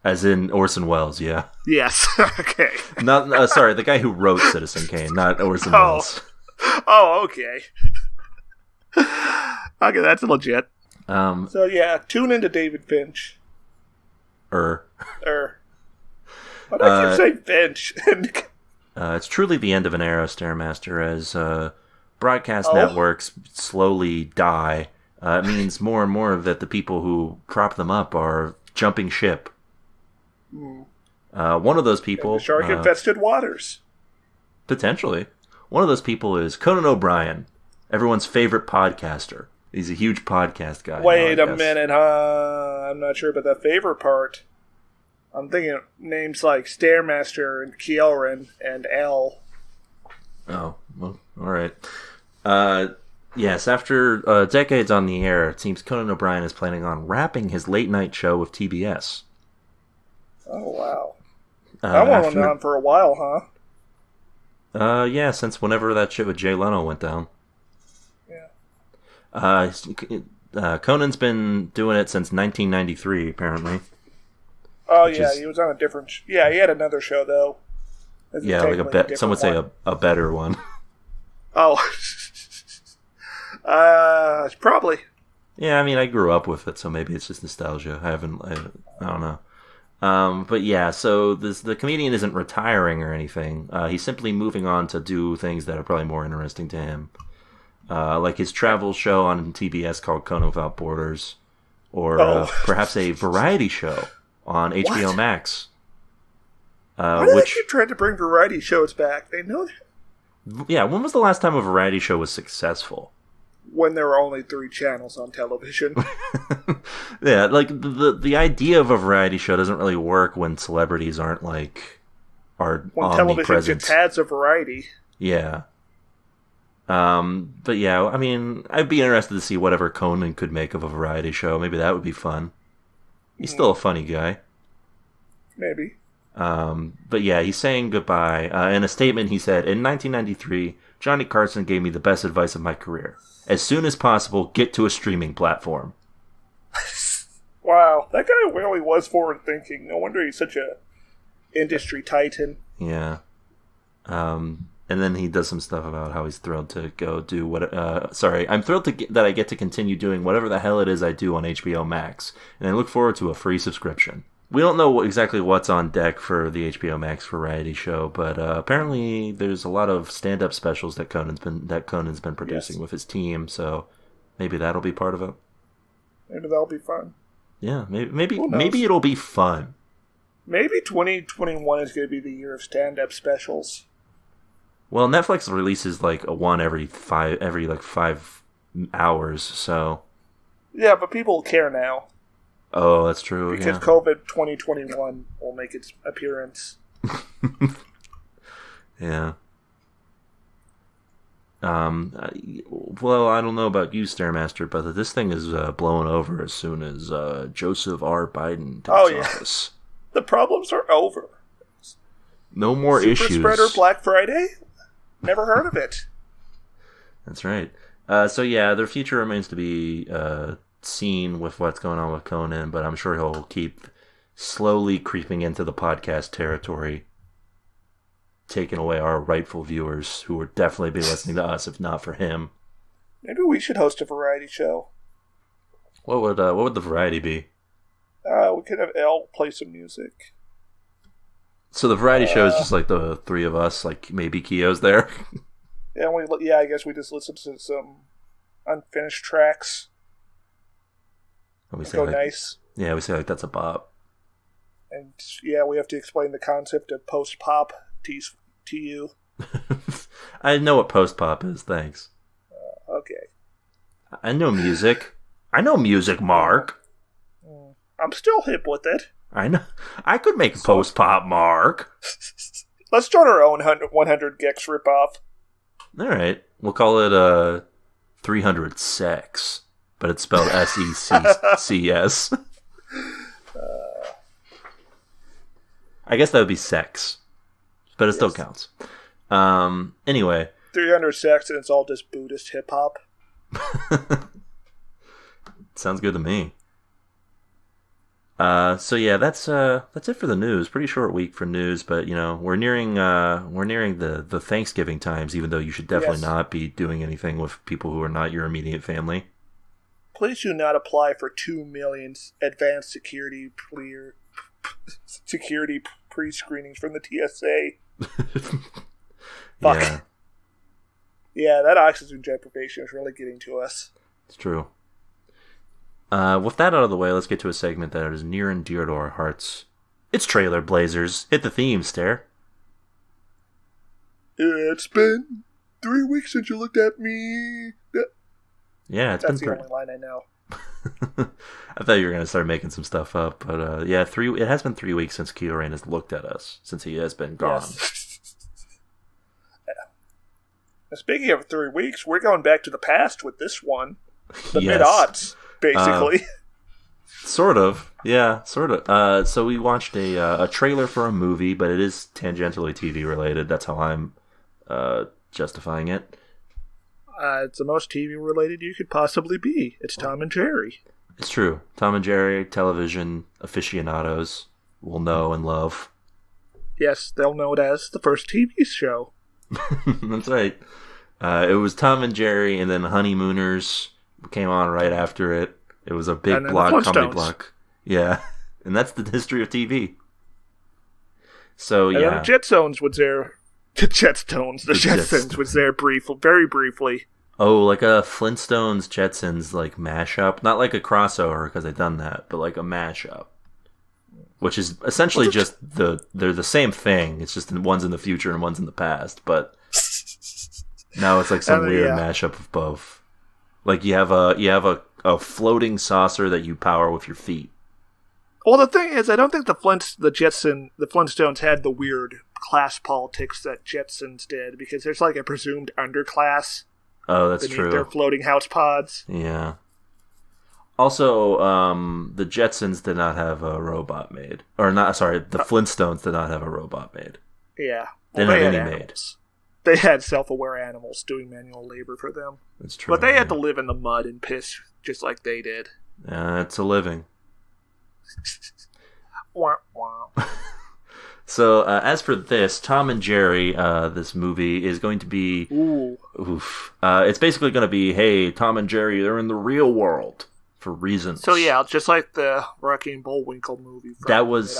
As in Orson Welles, yeah. Yes, okay. Not sorry, the guy who wrote Citizen Kane, not Orson Welles. Oh, okay. Okay, that's legit. So yeah, tune into David Finch. Why do I keep saying Finch? It's truly the end of an era, Stairmaster, as broadcast networks slowly die. It means more and more that the people who prop them up are jumping ship. One of those people... In the shark-infested waters. Potentially. One of those people is Conan O'Brien, everyone's favorite podcaster. He's a huge podcast guy. Wait a minute, huh? I'm not sure about that favorite part. I'm thinking of names like Stairmaster and Kieran and L. Oh, well, alright. Yes, after decades on the air, it seems Conan O'Brien is planning on wrapping his late-night show with TBS. Oh, wow. That one went on for a while, huh? Yeah, since whenever that shit with Jay Leno went down. Yeah. Conan's been doing it since 1993, apparently. Oh, yeah, he was on a different... Yeah, he had another show, though. Yeah, like some would say a better one. Oh. Probably. Yeah, I mean, I grew up with it, so maybe it's just nostalgia. I don't know. But yeah, so the comedian isn't retiring or anything. He's simply moving on to do things that are probably more interesting to him. Like his travel show on TBS called Conan Without Borders. Or perhaps a variety show on HBO Max. Why do they keep trying to bring variety shows back? They know that. Yeah, when was the last time a variety show was successful? When there were only 3 channels on television. Yeah, like the idea of a variety show doesn't really work when celebrities aren't when omnipresent. Television just adds a variety. Yeah. But yeah, I mean, I'd be interested to see whatever Conan could make of a variety show. Maybe that would be fun. He's still a funny guy. Maybe. But yeah, he's saying goodbye. In a statement, he said, "In 1993, Johnny Carson gave me the best advice of my career. As soon as possible, get to a streaming platform." Wow, that guy really was forward thinking. No wonder he's such a industry titan. Yeah. And then he does some stuff about how he's thrilled to go do what. I'm thrilled that I get to continue doing whatever the hell it is I do on HBO Max, and I look forward to a free subscription. We don't know exactly what's on deck for the HBO Max variety show, but apparently there's a lot of stand-up specials that Conan's been producing with his team. So maybe that'll be part of it. Maybe that'll be fun. Yeah, maybe it'll be fun. Maybe 2021 is going to be the year of stand-up specials. Well, Netflix releases like one every 5 hours, so. Yeah, but people care now. Oh, that's true. Because COVID 2021 will make its appearance. Yeah. Well, I don't know about you, Stairmaster, but this thing is blowing over as soon as Joseph R. Biden takes office. The problems are over. No more issues. Super spreader Black Friday? Never heard of it. That's right. So yeah, their future remains to be seen with what's going on with Conan, but I'm sure he'll keep slowly creeping into the podcast territory, taking away our rightful viewers who would definitely be listening to us if not for him. Maybe we should host a variety show. What would the variety be? We could have Elle play some music. So the variety show is just like the 3 of us, like maybe Keo's there. I guess we just listen to some unfinished tracks. And we say nice. Yeah, we say like that's a bop. And yeah, we have to explain the concept of post-pop to you? I know what post-pop is, thanks. Okay. I know music. I know music, Mark. I'm still hip with it. I know. I could make post-pop, Mark. Let's start our own 100 Gex ripoff. All right. We'll call it 300 Sex, but it's spelled SECCS. I guess that would be sex, but it still counts. Anyway. 300 Sex, and it's all just Buddhist hip-hop. Sounds good to me. So yeah, that's it for the news. Pretty short week for news, but we're nearing the Thanksgiving times. Even though you should definitely not be doing anything with people who are not your immediate family. Please do not apply for 2 million advanced security pre-screenings from the TSA. Fuck. Yeah, that oxygen deprivation is really getting to us. It's true. With that out of the way, let's get to a segment that is near and dear to our hearts. It's Trailer Blazers. Hit the theme, Stair. It's been 3 weeks since you looked at me. Yeah, That's the only line I know. I thought you were going to start making some stuff up, but it has been 3 weeks since Kyorain has looked at us, since he has been gone. Yes. And speaking of 3 weeks, we're going back to the past with this one. The mid-aughts, basically. Sort of. Yeah, sort of. So we watched a trailer for a movie, but it is tangentially TV related. That's how I'm justifying it. It's the most TV related you could possibly be. It's Tom and Jerry. It's true. Tom and Jerry, television aficionados will know and love. Yes, they'll know it as the first TV show. That's right. It was Tom and Jerry, and then Honeymooners came on right after it. It was a big comedy block. Yeah, and that's the history of TV. So and yeah, then the Jetstones was there. The Jetsons was there very briefly. Oh, like a Flintstones Jetsons like mashup, not like a crossover because they've done that, but like a mashup, which is essentially they're the same thing. It's just one's in the future and one's in the past, but now it's like some weird mashup of both. Like you have a floating saucer that you power with your feet. Well, the thing is, I don't think the Flintstones had the weird class politics that Jetsons did, because there's like a presumed underclass. Oh, that's true. Their floating house pods. Yeah. Also, the Jetsons did not have a robot made, or not. Sorry, the Flintstones did not have a robot made. Yeah, they didn't have any made. They had self-aware animals doing manual labor for them. That's true. But they had to live in the mud and piss just like they did. It's a living. Wah, wah. So, as for this, Tom and Jerry, this movie is going to be... it's basically going to be, hey, Tom and Jerry, they're in the real world for reasons. So, yeah, just like the Rocky and Bullwinkle movie. That was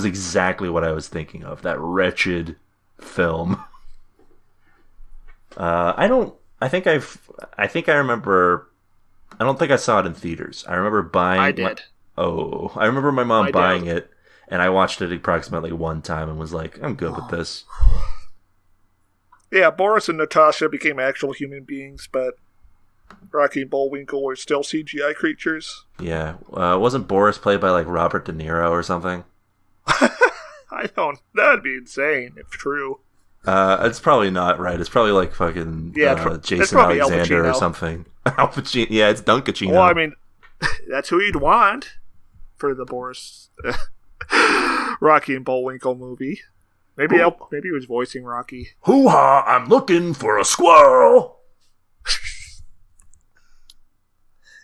exactly what I was thinking of, that wretched film. I don't think I saw it in theaters. I remember buying... I did. I remember my mom buying it, and I watched it approximately one time and was like, I'm good with this. Yeah, Boris and Natasha became actual human beings, but Rocky and Bullwinkle were still CGI creatures. Yeah. Wasn't Boris played by, like, Robert De Niro or something? That would be insane if true. It's probably not right. It's probably like fucking Jason Alexander or something. Al Pacino. Yeah, it's Dunkachino. Well, I mean, that's who you'd want for the Boris Rocky and Bullwinkle movie. Maybe he was voicing Rocky. Hoo-ha, I'm looking for a squirrel!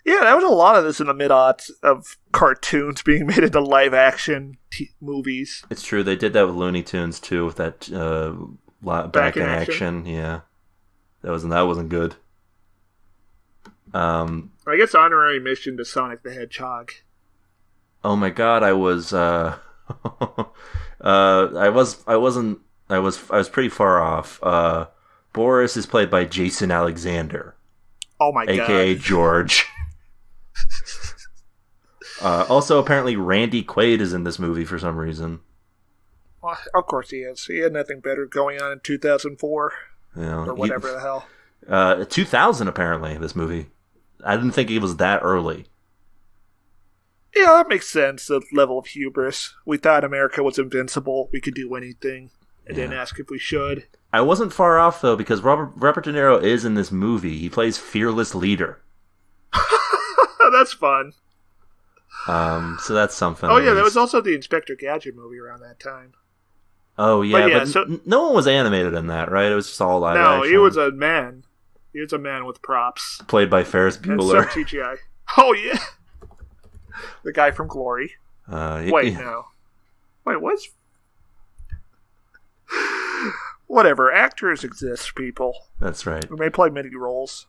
Yeah, there was a lot of this in the mid-aughts of cartoons being made into live-action movies. It's true. They did that with Looney Tunes, too, with that back in action. Yeah. That wasn't good. I guess honorary mission to Sonic the Hedgehog. Oh my god, I was I was pretty far off. Boris is played by Jason Alexander. Oh my god. AKA George. Also, apparently Randy Quaid is in this movie for some reason. Well, of course he is. He had nothing better going on in 2004. Yeah, or whatever the hell. 2000, apparently, this movie. I didn't think it was that early. Yeah, that makes sense, the level of hubris. We thought America was invincible. We could do anything. And didn't ask if we should. I wasn't far off, though, because Robert De Niro is in this movie. He plays fearless leader. That's fun. So that's something. Oh, yeah, there was also the Inspector Gadget movie around that time. Oh, yeah, but no one was animated in that, right? It was just all live action. No, he was a man. He was a man with props. Played by Ferris Bueller. And some CGI. Oh, yeah. The guy from Glory. Wait, no. Wait, what's... Whatever. Actors exist, people. That's right. We may play many roles.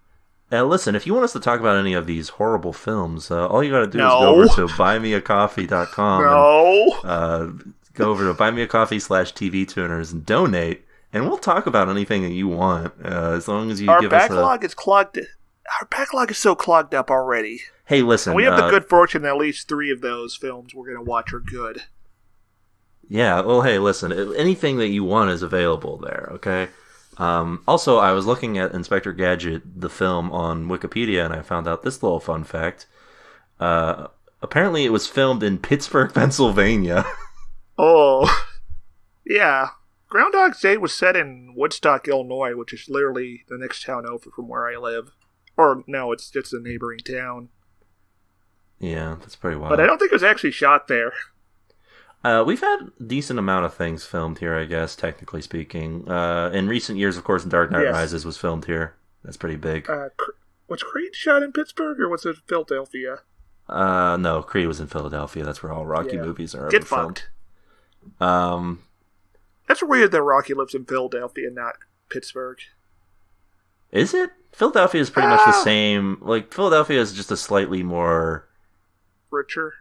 Listen, if you want us to talk about any of these horrible films, all you gotta do is go over to buymeacoffee.com. No. Go over to buymeacoffee/TV Tuners and donate, and we'll talk about anything that you want, as long as you give us Our backlog is so clogged up already. Hey, listen. And we have the good fortune that at least 3 of those films we're going to watch are good. Yeah, well, hey, listen. Anything that you want is available there, okay? Also, I was looking at Inspector Gadget, the film, on Wikipedia, and I found out this little fun fact. Apparently, it was filmed in Pittsburgh, Pennsylvania. Oh, yeah. Groundhog Day was set in Woodstock, Illinois, which is literally the next town over from where I live. Or, no, it's just a neighboring town. Yeah, that's pretty wild. But I don't think it was actually shot there. We've had a decent amount of things filmed here, I guess, technically speaking. In recent years, of course, Dark Knight Rises was filmed here. That's pretty big. Was Creed shot in Pittsburgh, or was it Philadelphia? No, Creed was in Philadelphia. That's where all Rocky movies are Get filmed. Fucked. That's weird that Rocky lives in Philadelphia, not Pittsburgh. Is it? Philadelphia is pretty much the same. Like, Philadelphia is just a slightly more... richer?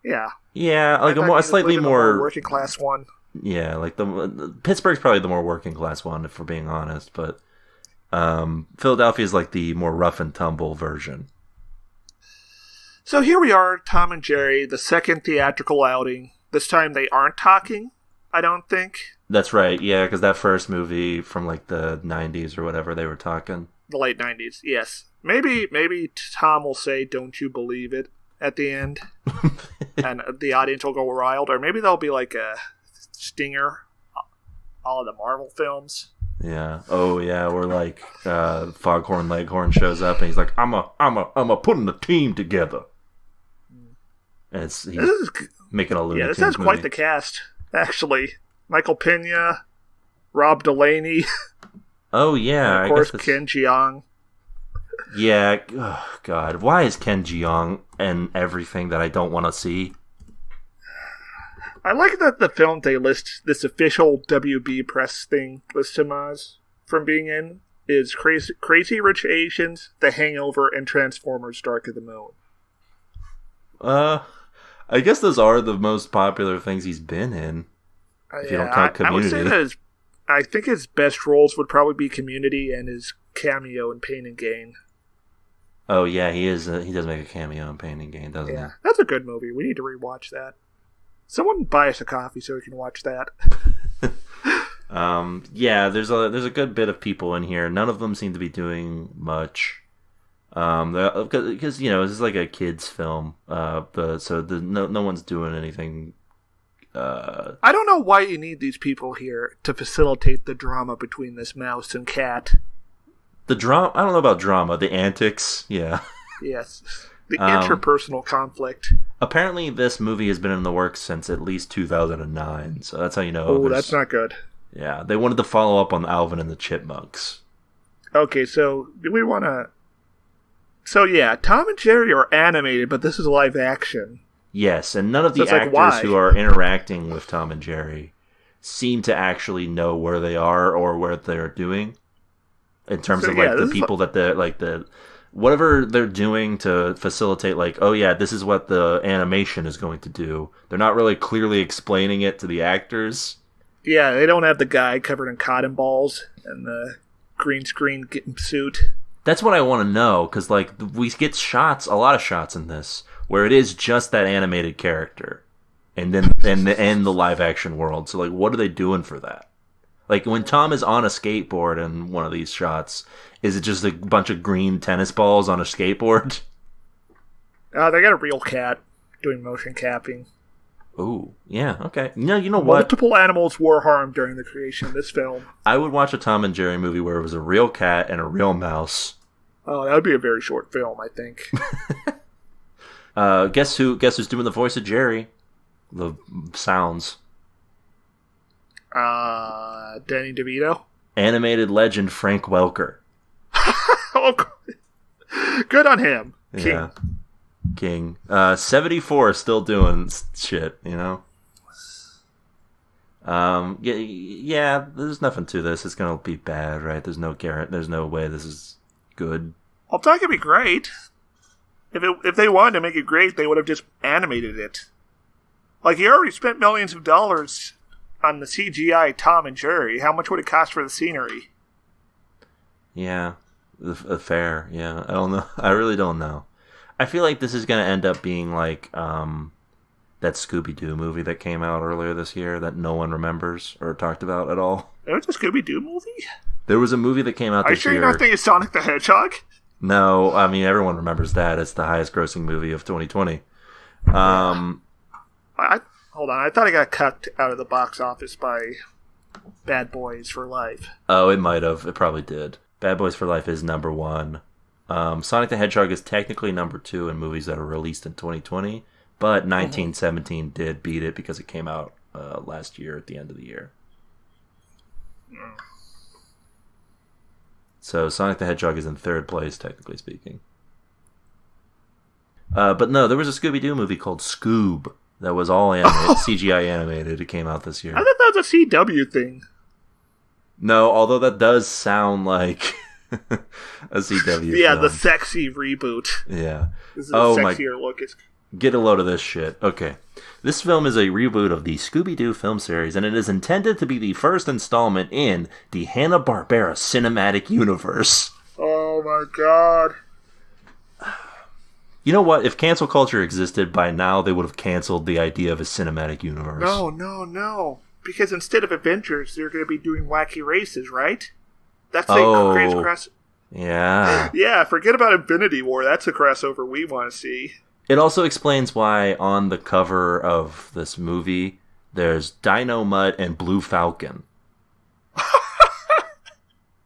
Yeah. Yeah, like a slightly more... working class one. Yeah, like Pittsburgh's probably the more working class one, if we're being honest, but Philadelphia is like the more rough and tumble version. So here we are, Tom and Jerry, the second theatrical outing. This time they aren't talking, I don't think. That's right, yeah, because that first movie from like the 90s or whatever, they were talking. The late 90s, yes. Maybe Tom will say, "Don't you believe it?" at the end. And the audience will go wild. Or maybe there'll be like a stinger, all of the Marvel films. Yeah. Oh, yeah. Where like Foghorn Leghorn shows up and he's like, "I'm a putting the team together." And he's making a Looney Tunes this has movie. quite the cast, actually. Michael Pena, Rob Delaney. Oh yeah, and of course Ken Jeong. Yeah. Oh, God, why is Ken Jeong in everything that I don't want to see? I like that the film they list this official WB press thing lists him as from being in is Crazy Rich Asians, The Hangover, and Transformers: Dark of the Moon. I guess those are the most popular things he's been in. If you don't count Community. I would say that I think his best roles would probably be Community and his cameo in Pain and Gain. Oh yeah, he is. He does make a cameo in Pain and Gain, doesn't he? Yeah, that's a good movie. We need to rewatch that. Someone buy us a coffee so we can watch that. Yeah, there's a good bit of people in here. None of them seem to be doing much. Because this is like a kids film. No one's doing anything. I don't know why you need these people here to facilitate the drama between this mouse and cat. The drama? I don't know about drama. The antics, yeah. Yes. The interpersonal conflict. Apparently, this movie has been in the works since at least 2009, so that's how you know. Oh, that's not good. Yeah, they wanted to follow up on Alvin and the Chipmunks. Okay, so do we want to... So yeah, Tom and Jerry are animated, but this is live action. Yes, and none of the actors who are interacting with Tom and Jerry seem to actually know where they are or what they're doing. In terms of the people that the whatever they're doing to facilitate, like, oh yeah, this is what the animation is going to do. They're not really clearly explaining it to the actors. Yeah, they don't have the guy covered in cotton balls and the green screen suit. That's what I want to know, because like we get a lot of shots in this where it is just that animated character. and then and the live action world. So like, what are they doing for that? Like when Tom is on a skateboard in one of these shots, is it just a bunch of green tennis balls on a skateboard? They got a real cat doing motion capping. Ooh, yeah, okay. No, you know what? Multiple animals were harmed during the creation of this film. I would watch a Tom and Jerry movie where it was a real cat and a real mouse. Oh, that would be a very short film, I think. Guess who's doing the voice of Jerry? The sounds. Danny DeVito? Animated legend Frank Welker. Oh, good on him. King. 74 still doing shit, you know? Yeah, there's nothing to this. It's gonna be bad, right? There's no way this is good. Well, that could be great. If they wanted to make it great, they would have just animated it. Like, you already spent millions of dollars on the CGI Tom and Jerry. How much would it cost for the scenery? Yeah, fair. Yeah, I don't know. I really don't know. I feel like this is going to end up being like that Scooby-Doo movie that came out earlier this year that no one remembers or talked about at all. There was a Scooby-Doo movie? There was a movie that came out this year. Are you sure you're not thinking Sonic the Hedgehog? No, I mean, everyone remembers that. It's the highest grossing movie of 2020. Hold on, I thought it got cut out of the box office by Bad Boys for Life. Oh, it might have. It probably did. Bad Boys for Life is number 1. Sonic the Hedgehog is technically number 2 in movies that are released in 2020, but 1917 did beat it because it came out last year at the end of the year. So Sonic the Hedgehog is in 3rd place, technically speaking. But no, there was a Scooby-Doo movie called Scoob that was all animated, CGI animated. It came out this year. I thought that was a CW thing. No, although that does sound like a CW Yeah, film. The sexy reboot. Yeah. This is a sexier look. Get a load of this shit. Okay. This film is a reboot of the Scooby-Doo film series, and it is intended to be the first installment in the Hanna-Barbera cinematic universe. Oh my god. You know what? If cancel culture existed, by now they would have canceled the idea of a cinematic universe. No. Because instead of Avengers, they're going to be doing wacky races, right? That's a crazy cross. Yeah. Yeah, forget about Infinity War. That's a crossover we want to see. It also explains why on the cover of this movie, there's Dino Mutt and Blue Falcon.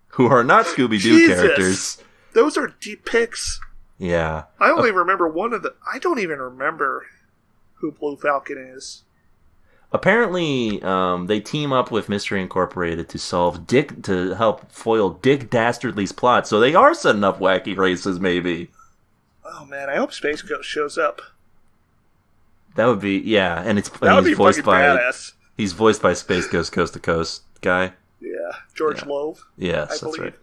Who are not Scooby-Doo characters. Those are deep picks. Yeah. I only remember I don't even remember who Blue Falcon is. Apparently, they team up with Mystery Incorporated to help foil Dick Dastardly's plot, so they are setting up wacky races, maybe. Oh man, I hope Space Ghost shows up. That would be, yeah, and he's voiced by badass. He's voiced by Space Ghost Coast to Coast guy. Yeah, George Loeb. Yes, that's right.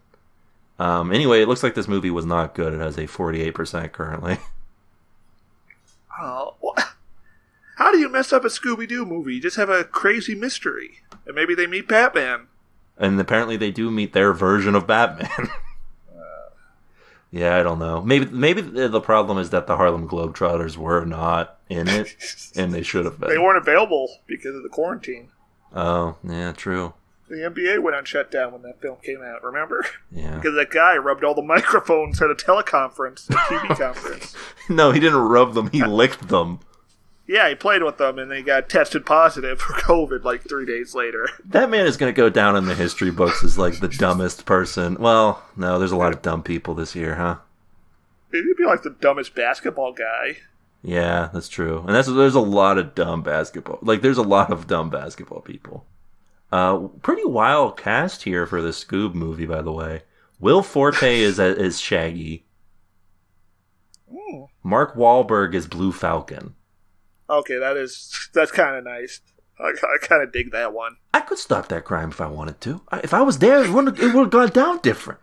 Anyway, it looks like this movie was not good. It has a 48% currently. Oh, what? How do you mess up a Scooby-Doo movie? You just have a crazy mystery. And maybe they meet Batman. And apparently they do meet their version of Batman. Yeah, I don't know. Maybe the problem is that the Harlem Globetrotters were not in it, and they should have been. They weren't available because of the quarantine. Oh, yeah, true. The NBA went on shutdown when that film came out, remember? Yeah. Because that guy rubbed all the microphones at a teleconference, a TV conference. No, he didn't rub them, he licked them. Yeah, he played with them, and they got tested positive for COVID like 3 days later. That man is going to go down in the history books as like the dumbest person. Well, no, there's a lot of dumb people this year, huh? He'd be like the dumbest basketball guy. Yeah, that's true. And there's a lot of dumb basketball. Like, there's a lot of dumb basketball people. Pretty wild cast here for the Scoob movie, by the way. Will Forte is Shaggy. Ooh. Mark Wahlberg is Blue Falcon. Okay, that's kind of nice. I kind of dig that one. I could stop that crime if I wanted to. If I was there, it would have gone down different.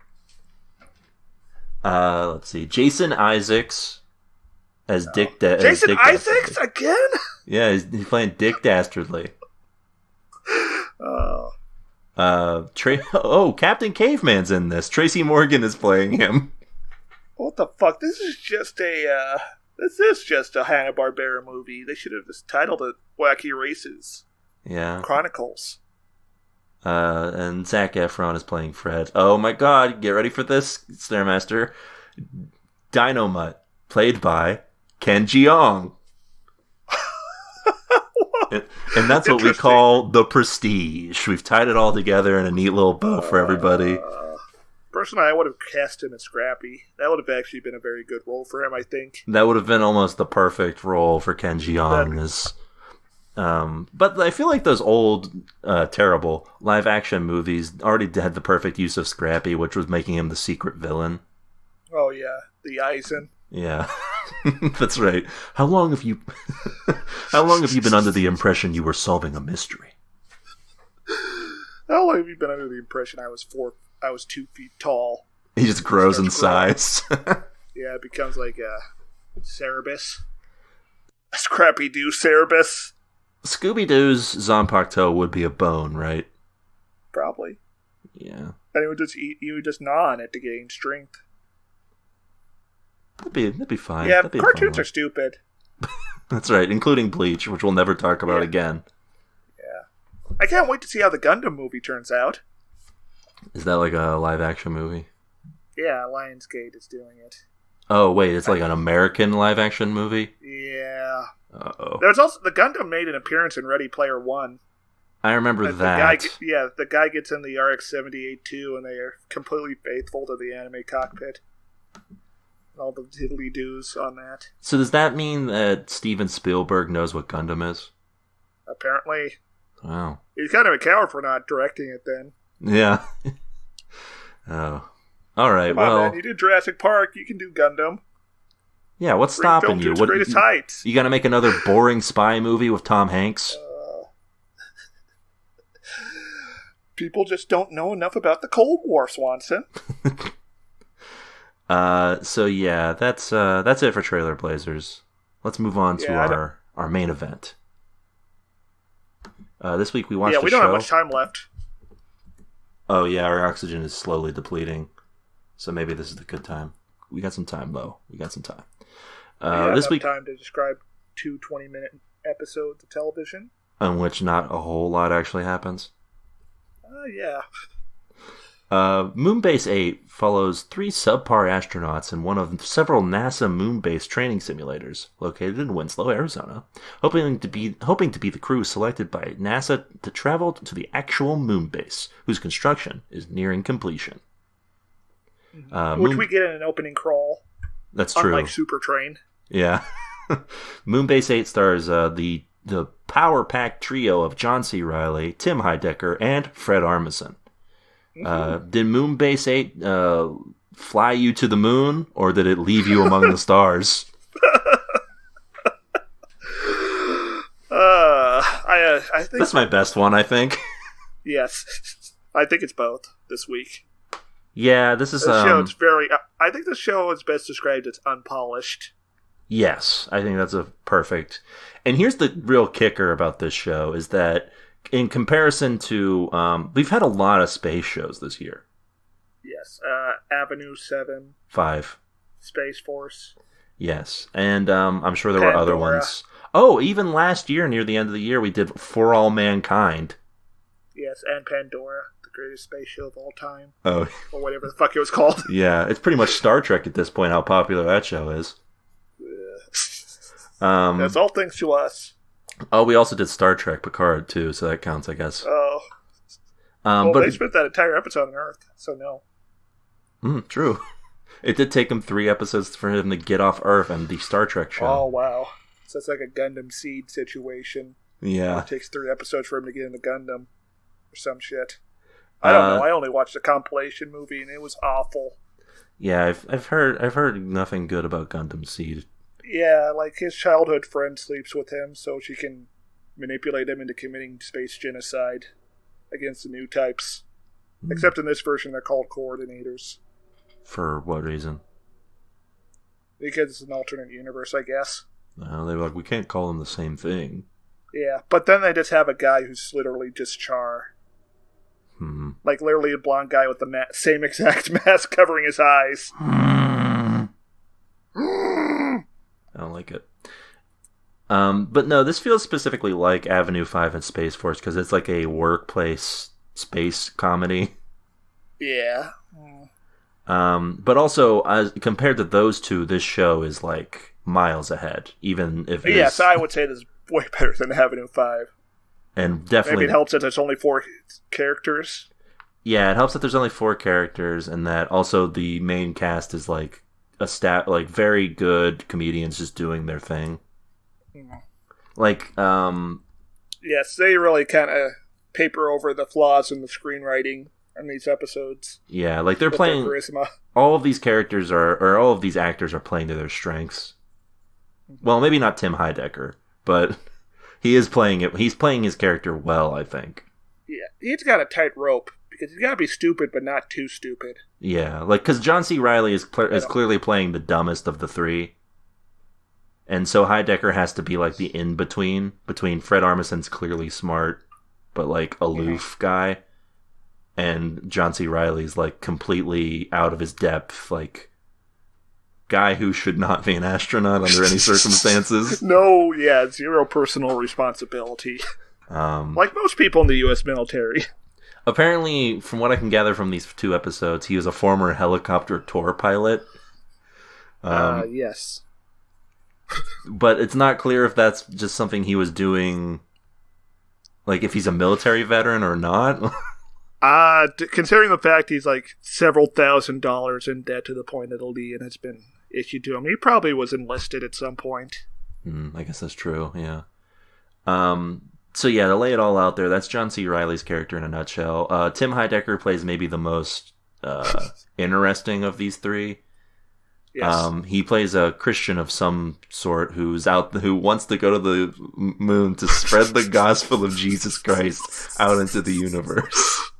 Let's see. Jason Isaacs as Dick. Jason Dick Isaacs again? Yeah, he's playing Dick Dastardly. Captain Caveman's in this. Tracy Morgan is playing him. What the fuck? This is just a This is just a Hanna-Barbera movie. They should have just titled it Wacky Races. Yeah. Chronicles. And Zac Efron is playing Fred. Oh my god, get ready for this, Stairmaster. Dynamite, played by Ken Jeong. And that's what we call the Prestige. We've tied it all together in a neat little bow for everybody. Personally, I would have cast him as Scrappy. That would have actually been a very good role for him, I think. That would have been almost the perfect role for Ken Jeong. But I feel like those old, terrible live-action movies already had the perfect use of Scrappy, which was making him the secret villain. Oh, yeah. The Eisen. Yeah. That's right. How long have you been under the impression you were solving a mystery? How long have you been under the impression I was 2 feet tall? He just grows in size. Yeah, it becomes like a Cerebus. A Scrappy-Doo Cerebus. Scooby-Doo's Zanpakuto would be a bone, right? Probably. Yeah. And he would just gnaw on it to gain strength. That'd be fine. Yeah, cartoons are stupid. That's right, including Bleach, which we'll never talk about again. Yeah. I can't wait to see how the Gundam movie turns out. Is that like a live-action movie? Yeah, Lionsgate is doing it. Oh, wait, it's like an American live-action movie? Yeah. Uh-oh. There's also, the Gundam made an appearance in Ready Player One. I remember that. The guy gets in the RX-78 too, and they are completely faithful to the anime cockpit. All the diddly-doos on that. So does that mean that Steven Spielberg knows what Gundam is? Apparently. Wow. He's kind of a coward for not directing it then. Yeah. Oh. All right, Come on, man. You did Jurassic Park, you can do Gundam. Yeah, what's stopping you? What greatest heights? You gonna make another boring spy movie with Tom Hanks? People just don't know enough about the Cold War, Swanson. So yeah, that's it for Trailer Blazers. Let's move on to our main event. This week we watched a show. Yeah, we don't have much time left. Oh yeah, our oxygen is slowly depleting. So maybe this is the good time. We got some time, though. We got some time. This week, time to describe 2 20-minute episodes of television. On which not a whole lot actually happens. Yeah. Moonbase 8 follows 3 subpar astronauts in one of several NASA Moonbase training simulators located in Winslow, Arizona, hoping to be the crew selected by NASA to travel to the actual Moonbase, whose construction is nearing completion. Which we get in an opening crawl. That's true. Unlike Super Train. Yeah. Moonbase 8 stars the power-packed trio of John C. Reilly, Tim Heidecker, and Fred Armisen. Did Moonbase 8 fly you to the moon, or did it leave you among the stars? I think that's my best one, I think. Yes. I think it's both this week. Yeah, this is... I think the show is best described as unpolished. Yes, I think that's a perfect... And here's the real kicker about this show, is that in comparison to... we've had a lot of space shows this year. Yes. Avenue 7. 5. Space Force. Yes, and I'm sure there were other ones. Oh, even last year, near the end of the year, we did For All Mankind. Yes, and Pandora, the greatest space show of all time. Oh. Or whatever the fuck it was called. Yeah, it's pretty much Star Trek at this point, how popular that show is. That's all thanks to us. Oh, we also did Star Trek Picard, too, so that counts, I guess. Oh. But they spent that entire episode on Earth, so no. True. It did take him 3 episodes for him to get off Earth and the Star Trek show. Oh, wow. So it's like a Gundam Seed situation. Yeah. It takes 3 episodes for him to get into Gundam. Or some shit. I don't know. I only watched the compilation movie, and it was awful. Yeah, I've heard nothing good about Gundam Seed. Yeah, like his childhood friend sleeps with him, so she can manipulate him into committing space genocide against the new types. Except in this version, they're called coordinators. For what reason? Because it's an alternate universe, I guess. Well, they were like, we can't call them the same thing. Yeah, but then they just have a guy who's literally just Char. Like literally a blonde guy with the same exact mask covering his eyes. I don't like it. But no, this feels specifically like Avenue 5 and Space Force because it's like a workplace space comedy. Yeah. But also, as compared to those two, this show is like miles ahead. Even if yes, I would say this is way better than Avenue 5. And definitely, maybe it helps that there's only 4 characters. Yeah, it helps that there's only 4 characters, and that also the main cast is like very good comedians just doing their thing. Like, yes, they really kind of paper over the flaws in the screenwriting in these episodes. Yeah, like they're playing all of these characters or all of these actors are playing to their strengths. Well, maybe not Tim Heidecker, but he is playing it. He's playing his character well, I think. Yeah, he's got a tight rope because he's got to be stupid, but not too stupid. Yeah, like because John C. Reilly is clearly playing the dumbest of the 3. And so Heidecker has to be like the in-between between Fred Armisen's clearly smart, but like aloof guy, and John C. Reilly's like completely out of his depth, like guy who should not be an astronaut under any circumstances. No, yeah, 0 personal responsibility. Like most people in the U.S. military. Apparently, from what I can gather from these 2 episodes, he was a former helicopter tour pilot. Yes. But it's not clear if that's just something he was doing, like if he's a military veteran or not. Considering the fact he's like several $1,000s in debt to the point it'll be, and it's been issued to him, he probably was enlisted at some point. I guess that's true, yeah. So yeah, to lay it all out there, that's John C. Reilly's character in a nutshell. Tim Heidecker plays maybe the most interesting of these 3. Yes. He plays a Christian of some sort who wants to go to the moon to spread the gospel of Jesus Christ out into the universe.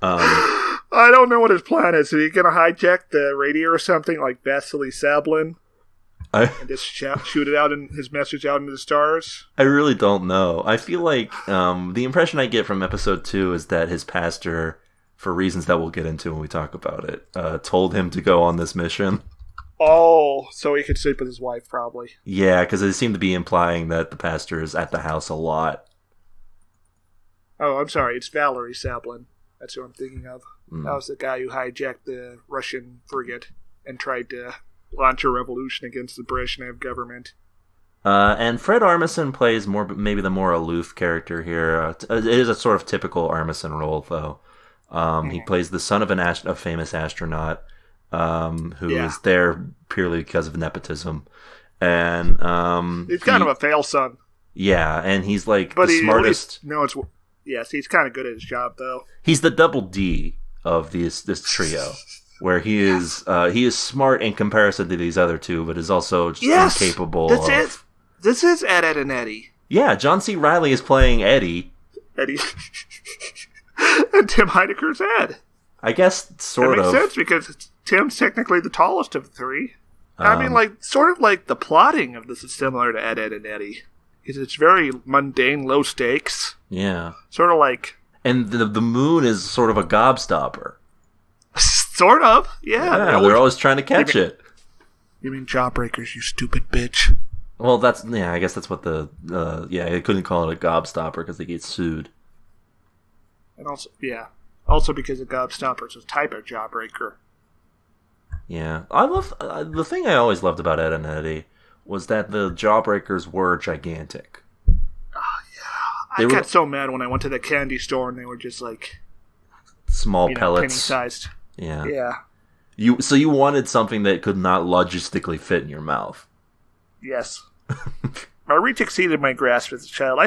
I don't know what his plan is. Is he going to hijack the radio or something like Vasily Sablin? And just shoot it out in his message out into the stars? I really don't know. I feel like the impression I get from episode 2 is that his pastor, for reasons that we'll get into when we talk about it, told him to go on this mission. Oh, so he could sleep with his wife, probably. Yeah, because they seem to be implying that the pastor is at the house a lot. Oh, I'm sorry. It's Valery Sablin. That's who I'm thinking of. That was the guy who hijacked the Russian frigate and tried to launch a revolution against the Brezhnev government. And Fred Armisen plays maybe the more aloof character here. It is a sort of typical Armisen role, though. He plays the son of a famous astronaut. Who is there purely because of nepotism, and he's kind of a fail son. Yeah, and he's like the smartest. Yes, he's kind of good at his job though. He's the double D of this trio, where he is smart in comparison to these other 2, but is also just incapable. That's it. This is Ed, Ed, and Eddie. Yeah, John C. Reilly is playing Eddie. And Tim Heidecker's Ed. I guess sort of. That makes sense because Tim's technically the tallest of the 3. I mean, like, sort of like the plotting of this is similar to Ed, Ed, and Eddie. Because it's very mundane, low stakes. Yeah. Sort of like... And the moon is sort of a gobstopper. Sort of, yeah. They're always trying to catch it. You mean Jawbreakers, you stupid bitch. Well, I guess that's what they couldn't call it a gobstopper because they get sued. And also, also because a gobstopper is a type of jawbreaker. Yeah, I love the thing I always loved about Ed and Eddie was that the jawbreakers were gigantic. Oh yeah, I got so mad when I went to the candy store and they were just like small pellets, penny-sized. Yeah. You wanted something that could not logistically fit in your mouth. Yes. My reach exceeded my grasp as a child.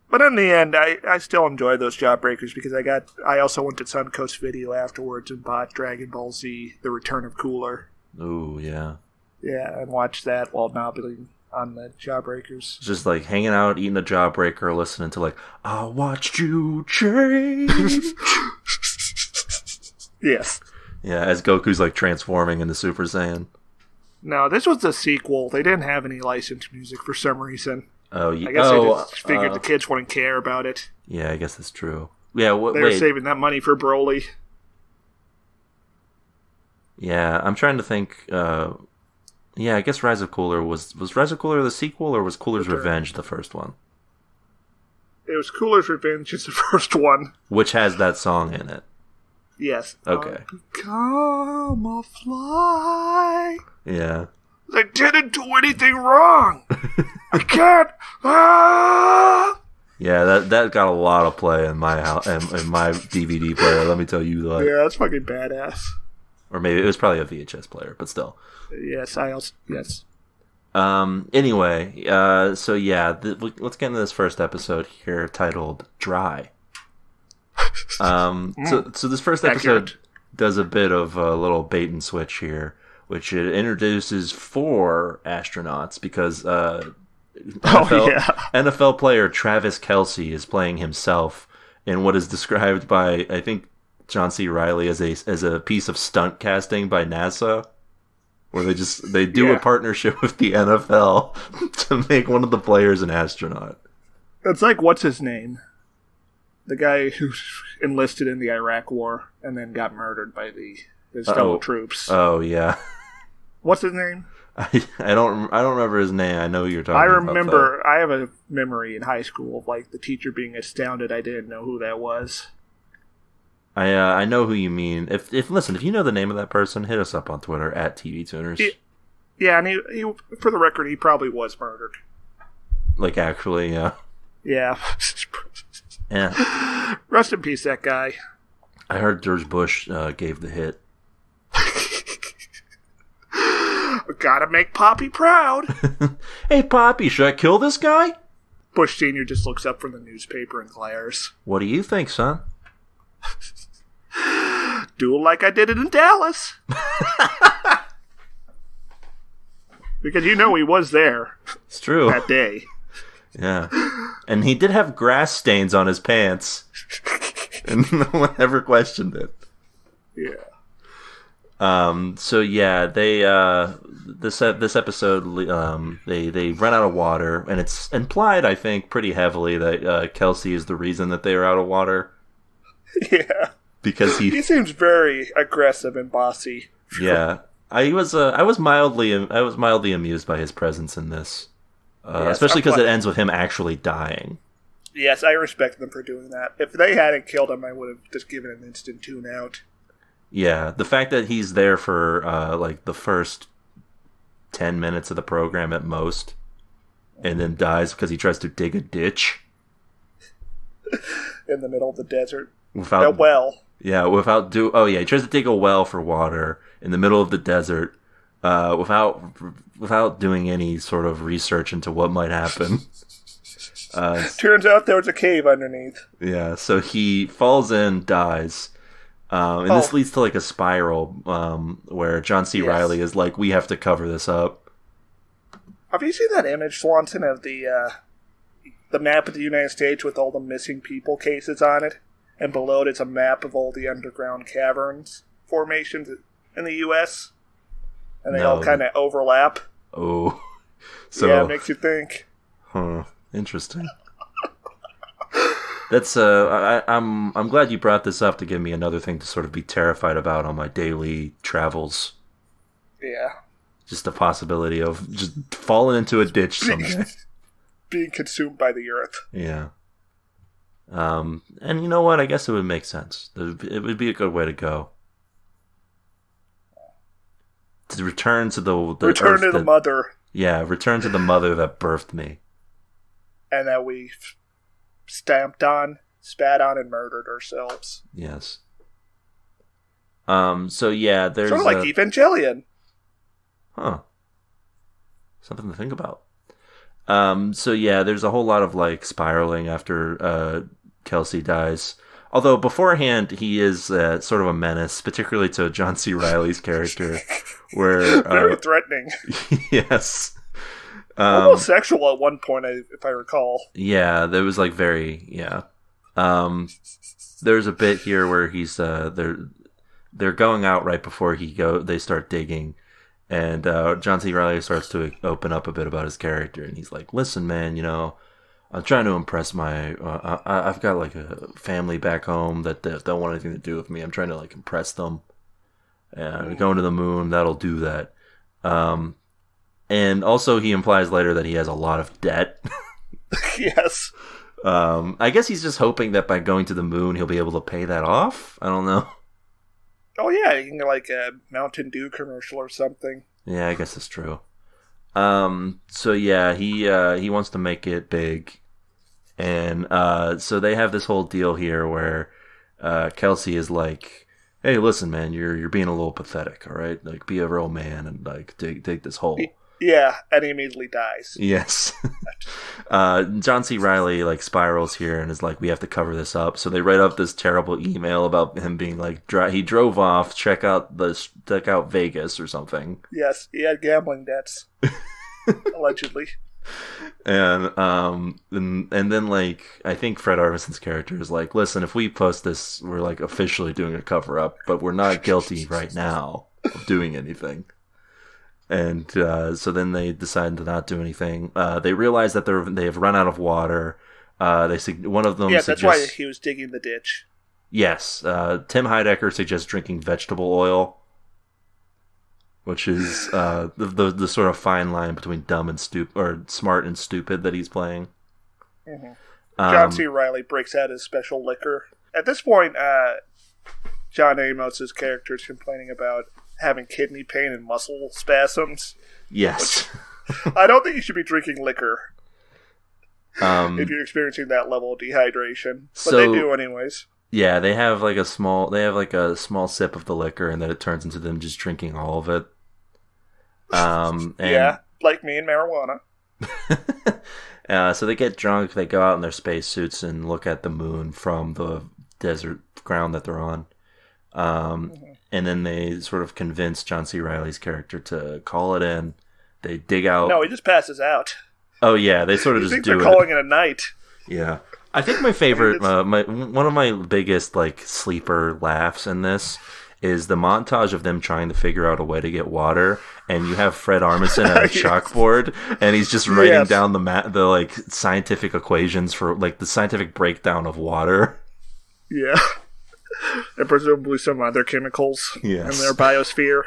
But in the end, I still enjoy those jawbreakers because I also went to Suncoast Video afterwards and bought Dragon Ball Z: The Return of Cooler. Ooh, yeah. Yeah, and watched that while nobbling on the jawbreakers. Just like hanging out, eating a jawbreaker, listening to like, I watched you change. Yes. Yeah, as Goku's like transforming into Super Saiyan. No, this was the sequel. They didn't have any licensed music for some reason. Oh, yeah. I guess they just figured the kids wouldn't care about it. Yeah, I guess that's true. Yeah, they were saving that money for Broly. Yeah, I'm trying to think. Yeah, I guess Rise of Cooler was Rise of Cooler the sequel, or was Cooler's Revenge the first one? It was Cooler's Revenge is the first one. Which has that song in it. Yes. Okay. Become a fly. Yeah. I didn't do anything wrong. I can't. Ah! Yeah, that got a lot of play in my house, in my DVD player. Let me tell you, like, yeah, that's fucking badass. Or maybe it was probably a VHS player, but still. Yes, yes. Anyway, so yeah, let's get into this first episode here, titled "Dry." So this first episode does a bit of a little bait and switch here, which it introduces 4 astronauts because NFL player Travis Kelce is playing himself in what is described by, I think, John C. Reilly as a piece of stunt casting by NASA, where they do a partnership with the NFL to make one of the players an astronaut. It's like, what's his name? The guy who enlisted in the Iraq War and then got murdered by his fellow troops. Oh yeah. What's his name? I don't remember his name. I know who you're talking about. I remember. I have a memory in high school of like the teacher being astounded I didn't know who that was. I know who you mean. If you know the name of that person, hit us up on Twitter at TV Tuners. Yeah, and he for the record, he probably was murdered. Like, actually, yeah. Yeah. Yeah. Rest in peace, that guy. I heard George Bush gave the hit. Gotta make Poppy proud. Hey, Poppy, should I kill this guy? Bush Sr. just looks up from the newspaper and glares. What do you think, son? Do it like I did it in Dallas. Because he was there. It's true. That day. Yeah. And he did have grass stains on his pants. And no one ever questioned it. Yeah. So yeah, they this episode they run out of water, and it's implied, I think, pretty heavily that Kelce is the reason that they are out of water. Yeah. Because he seems very aggressive and bossy. Yeah. I was mildly amused by his presence in this. Especially because it ends with him actually dying. Yes, I respect them for doing that. If they hadn't killed him, I would have just given an instant tune out. Yeah, the fact that he's there for like the first 10 minutes of the program at most, and then dies because he tries to dig a ditch in the middle of the desert without a well. Yeah, he tries to dig a well for water in the middle of the desert without doing any sort of research into what might happen. Turns out there was a cave underneath. Yeah, so he falls in, dies. And this leads to like a spiral where John C. Reilly is like, we have to cover this up. Have you seen that image, Swanson, of the map of the United States with all the missing people cases on it? And below it is a map of all the underground caverns formations in the U.S. And they all kind of overlap. Oh. So, yeah, it makes you think. Huh. Interesting. That's I'm glad you brought this up to give me another thing to sort of be terrified about on my daily travels. Yeah. Just the possibility of just falling into a ditch someday. Being consumed by the earth. Yeah. And you know what? I guess it would make sense. It would be a good way to go. To return to the return to the mother. Yeah, return to the mother that birthed me. And that we stamped on, spat on, and murdered ourselves. Yes. So yeah, there's sort of like Evangelion. Huh. Something to think about. So yeah, there's a whole lot of like spiraling after Kelce dies. Although beforehand he is sort of a menace, particularly to John C. Reilly's character, where very threatening. Yes. Almost sexual at one point, if I recall. Yeah, there was like there's a bit here where he's they're going out right before they start digging, and John C. Reilly starts to open up a bit about his character, and he's like, "Listen, man, I'm trying to impress my I've got like a family back home that don't want anything to do with me. I'm trying to like impress them, and going to the moon, that'll do that." And also he implies later that he has a lot of debt. Yes. I guess he's just hoping that by going to the moon he'll be able to pay that off. I don't know. Oh yeah, you can get like a Mountain Dew commercial or something. Yeah, I guess that's true. So yeah, he wants to make it big. And so they have this whole deal here where Kelsey is like, "Hey, listen, man, you're being a little pathetic, all right? Like, be a real man and like dig this hole." Yeah, and he immediately dies. Yes. John C. Reilly like spirals here and is like, "We have to cover this up." So they write up this terrible email about him being like, he drove off, check out Vegas or something. Yes, he had gambling debts, allegedly. And then like I think Fred Armisen's character is like, "Listen, if we post this, we're like officially doing a cover up, but we're not guilty right now of doing anything." And so then they decide to not do anything. They realize that they have run out of water. One of them that's why he was digging the ditch. Yes, Tim Heidecker suggests drinking vegetable oil, which is the sort of fine line between dumb and stupid, or smart and stupid that he's playing. Mm-hmm. John C. Reilly breaks out his special liquor. At this point, John Amos's character is complaining about having kidney pain and muscle spasms. Yes. I don't think you should be drinking liquor if you're experiencing that level of dehydration. But they do anyways. Yeah, they have like a small sip of the liquor, and then it turns into them just drinking all of it. Yeah, like me and marijuana. So they get drunk, they go out in their spacesuits and look at the moon from the desert ground that they're on. And then they sort of convince John C. Reilly's character to call it in. They dig out. No, he just passes out. Oh yeah, they sort of just do it. They're calling it a night. Yeah, I think my favorite, one of my biggest like sleeper laughs in this is the montage of them trying to figure out a way to get water, and you have Fred Armisen at a chalkboard, and he's just writing down the like scientific equations for like the scientific breakdown of water. Yeah. And presumably some other chemicals in their biosphere.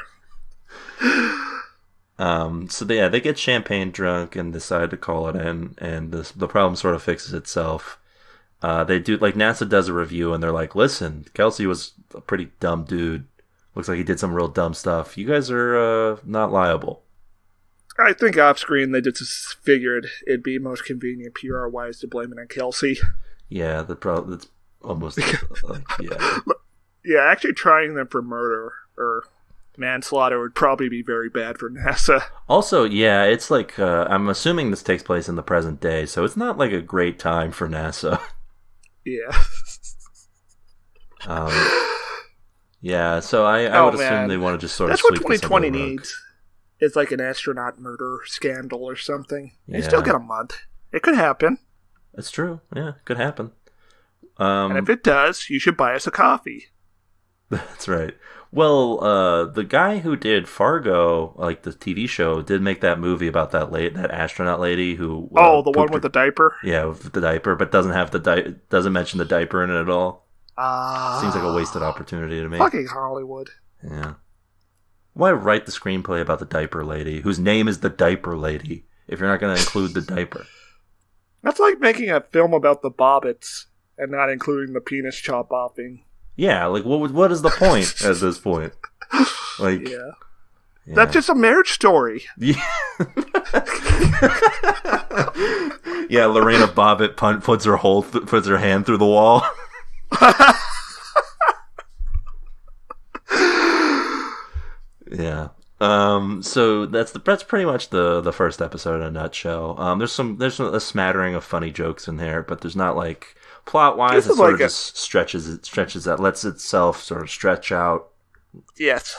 So they get champagne drunk and decide to call it in, and the problem sort of fixes itself. They do, like, NASA does a review, and they're like, "Listen, Kelsey was a pretty dumb dude. Looks like he did some real dumb stuff. You guys are not liable." I think off screen they just figured it'd be most convenient PR-wise to blame it on Kelsey. Yeah, it's almost yeah. Yeah, actually trying them for murder or manslaughter would probably be very bad for NASA. Also, yeah, it's like I'm assuming this takes place in the present day, so it's not like a great time for NASA. Yeah. Yeah, so I would assume they want to just sort of sweep this under the rug. That's what 2020 needs. It's like an astronaut murder scandal or something. Yeah. You still get a month. It could happen. It's true. Yeah, it could happen. And if it does, you should buy us a coffee. That's right. Well, the guy who did Fargo, like the TV show, did make that movie about that astronaut lady who. The one with the diaper. Yeah, with the diaper, but doesn't have doesn't mention the diaper in it at all. Seems like a wasted opportunity to me. Fucking Hollywood. Yeah. Why write the screenplay about the diaper lady, whose name is the diaper lady, if you're not going to include the diaper? That's like making a film about the Bobbits and not including the penis chop-offing. Yeah, like what is the point at this point? Like, yeah. That's just a marriage story. Yeah, yeah. Lorena Bobbitt puts her hand through the wall. Yeah. So that's pretty much the first episode in a nutshell. There's a smattering of funny jokes in there, but there's not like plot wise. It sort of just stretches that, lets itself sort of stretch out. Yes.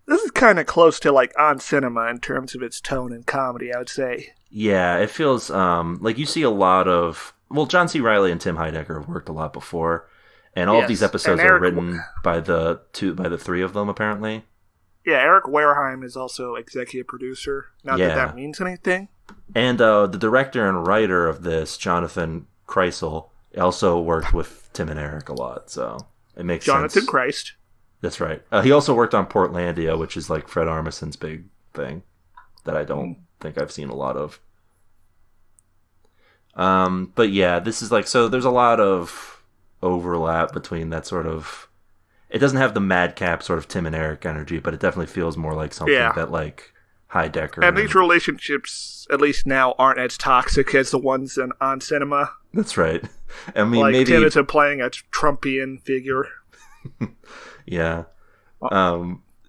This is kind of close to like On Cinema in terms of its tone and comedy, I would say. Yeah, it feels like you see a lot of. Well, John C. Reilly and Tim Heidecker have worked a lot before, and all of these episodes are written by the three of them apparently. Yeah, Eric Wareheim is also executive producer. Not that means anything. And the director and writer of this, Jonathan Kreisel, also worked with Tim and Eric a lot, so it makes sense. Jonathan Christ. That's right. He also worked on Portlandia, which is like Fred Armisen's big thing. that I don't think I've seen a lot of. But yeah, this is like, so there's a lot of overlap between that sort of, it doesn't have the madcap sort of Tim and Eric energy, but it definitely feels more like something that like Heidecker. And these relationships, at least now, aren't as toxic as the ones on Cinema. That's right. I mean, like maybe Tim is playing a Trumpian figure. Yeah.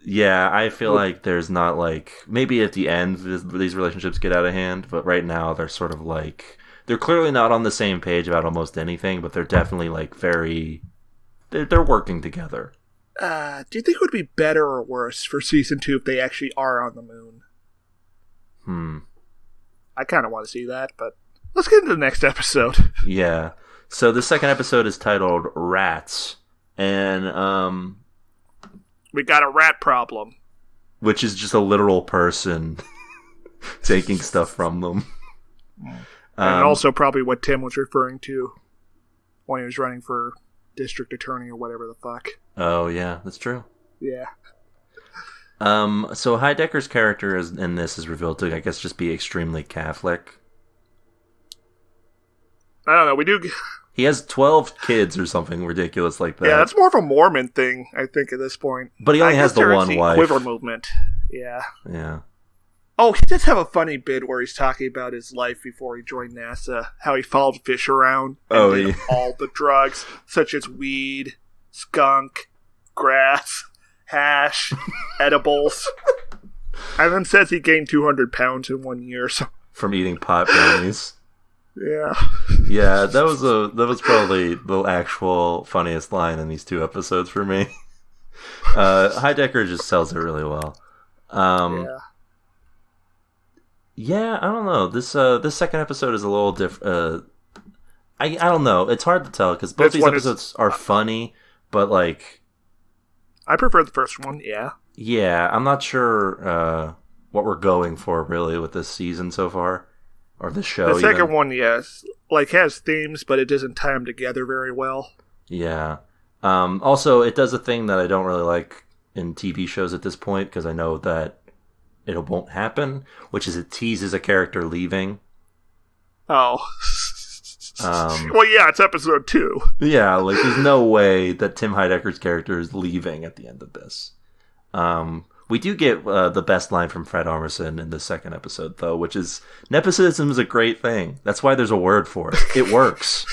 Yeah, I feel like there's not like, maybe at the end these relationships get out of hand, but right now they're sort of like, they're clearly not on the same page about almost anything, but they're definitely like they're working together. Do you think it would be better or worse for season 2 if they actually are on the moon? I kind of want to see that, but let's get into the next episode. Yeah. So the second episode is titled Rats, and we got a rat problem. Which is just a literal person taking stuff from them. And also probably what Tim was referring to when he was running for district attorney or whatever the fuck. Oh, yeah, that's true. Yeah. So Heidecker's character in this is revealed to, I guess, just be extremely Catholic. I don't know, we do... He has 12 kids or something ridiculous like that. Yeah, that's more of a Mormon thing, I think, at this point. But he only has the one wife. Quiver movement. Yeah. Yeah. Oh, he does have a funny bit where he's talking about his life before he joined NASA. How he followed fish around and did all the drugs, such as weed, skunk, grass, hash, edibles. And then says he gained 200 pounds in 1 year. So. From eating pot brownies. Yeah. Yeah, that was probably the actual funniest line in these two episodes for me. Heidecker just tells it really well. Yeah, I don't know. This second episode is a little different. I don't know. It's hard to tell because both these episodes are funny, but like, I prefer the first one. Yeah. Yeah, I'm not sure what we're going for really with this season so far. Or the show. The second one, yes, like has themes, but it doesn't tie them together very well. Yeah. Also, it does a thing that I don't really like in TV shows at this point because I know that it won't happen, which is it teases a character leaving. Oh. Well, yeah, it's episode 2. Yeah, like there's no way that Tim Heidecker's character is leaving at the end of this. We do get the best line from Fred Armisen in the second episode, though, which is, nepotism is a great thing. That's why there's a word for it. It works.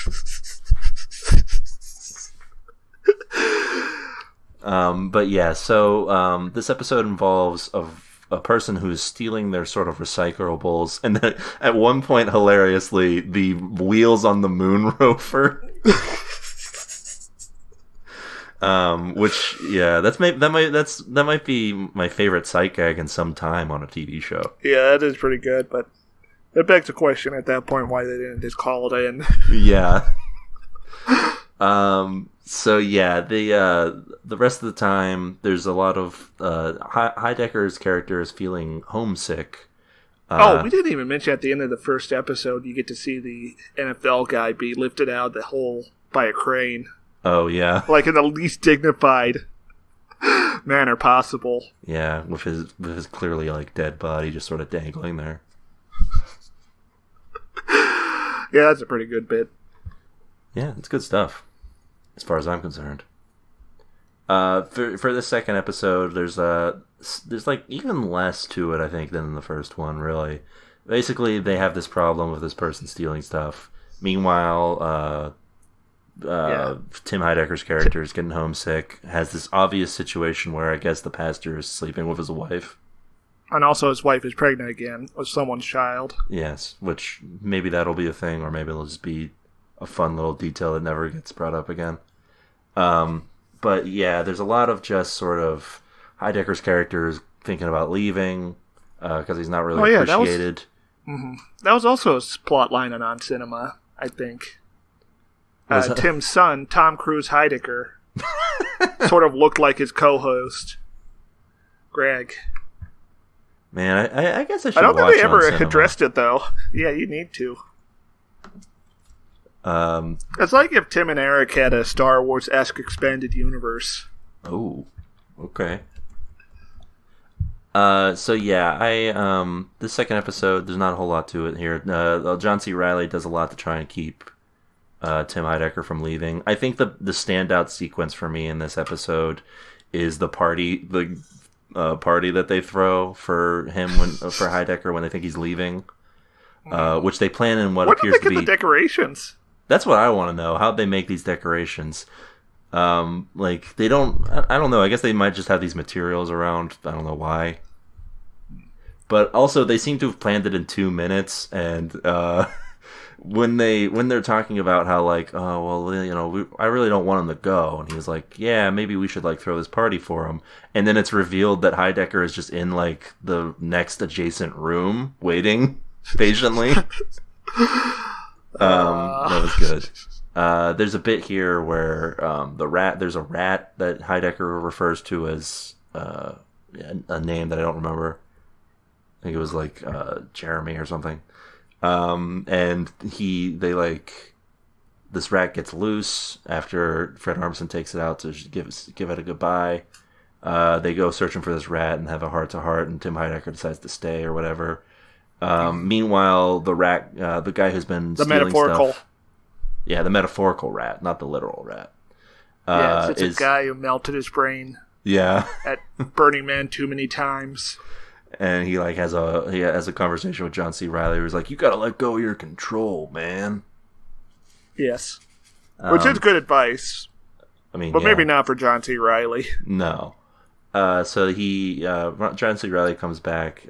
But yeah, so this episode involves a person who's stealing their sort of recyclables, and then at one point, hilariously, the wheels on the moon rover... which that might be my favorite sight gag in some time on a TV show. Yeah, that is pretty good, but it begs the question at that point why they didn't just call it in. Yeah. So yeah, the rest of the time there's a lot of Heidecker's character is feeling homesick. We didn't even mention at the end of the first episode you get to see the NFL guy be lifted out of the hole by a crane. Oh, yeah. Like in the least dignified manner possible. Yeah, with his clearly like dead body just sort of dangling there. Yeah, that's a pretty good bit. Yeah, it's good stuff, as far as I'm concerned. For this second episode, there's like even less to it, I think, than in the first one, really. Basically, they have this problem with this person stealing stuff. Meanwhile, Tim Heidecker's character is getting homesick, has this obvious situation where I guess the pastor is sleeping with his wife. And also his wife is pregnant again with someone's child. Yes, which maybe that'll be a thing, or maybe it'll just be a fun little detail that never gets brought up again. But yeah, there's a lot of just sort of Heidecker's character is thinking about leaving because he's not really appreciated. That was also a plot line on Cinema, I think. Tim's son, Tom Cruise Heidecker, sort of looked like his co-host, Greg. Man, I guess I should. I don't watch think they ever on Cinema. addressed it though. Yeah, you need to. It's like if Tim and Eric had a Star Wars-esque expanded universe. Oh, okay. So yeah, the second episode, there's not a whole lot to it here. John C. Reilly does a lot to try and keep Tim Heidecker from leaving. I think the standout sequence for me in this episode is the party that they throw for him for Heidecker when they think he's leaving, which they plan in what appears to be the decorations. That's what I want to know. How'd they make these decorations? They don't. I don't know. I guess they might just have these materials around. I don't know why. But also, they seem to have planned it in 2 minutes, and when they're talking about how I really don't want him to go, and he was like, yeah, maybe we should throw this party for him, and then it's revealed that Heidecker is just in the next adjacent room waiting patiently. That was good. There's a bit here where there's a rat that Heidecker refers to as a name that I don't remember. I think it was Jeremy or something. And this rat gets loose after Fred Armisen takes it out to give it a goodbye. They go searching for this rat and have a heart-to-heart, and Tim Heidecker decides to stay or whatever. Meanwhile, the rat, the guy who's been stealing stuff. Yeah, the metaphorical rat, not the literal rat. It's a guy who melted his brain. Yeah. At Burning Man too many times. And he has a conversation with John C. Reilly where he's like, you gotta let go of your control, man. Yes. Which is good advice. I mean, but maybe not for John C. Reilly. No. So John C. Reilly comes back.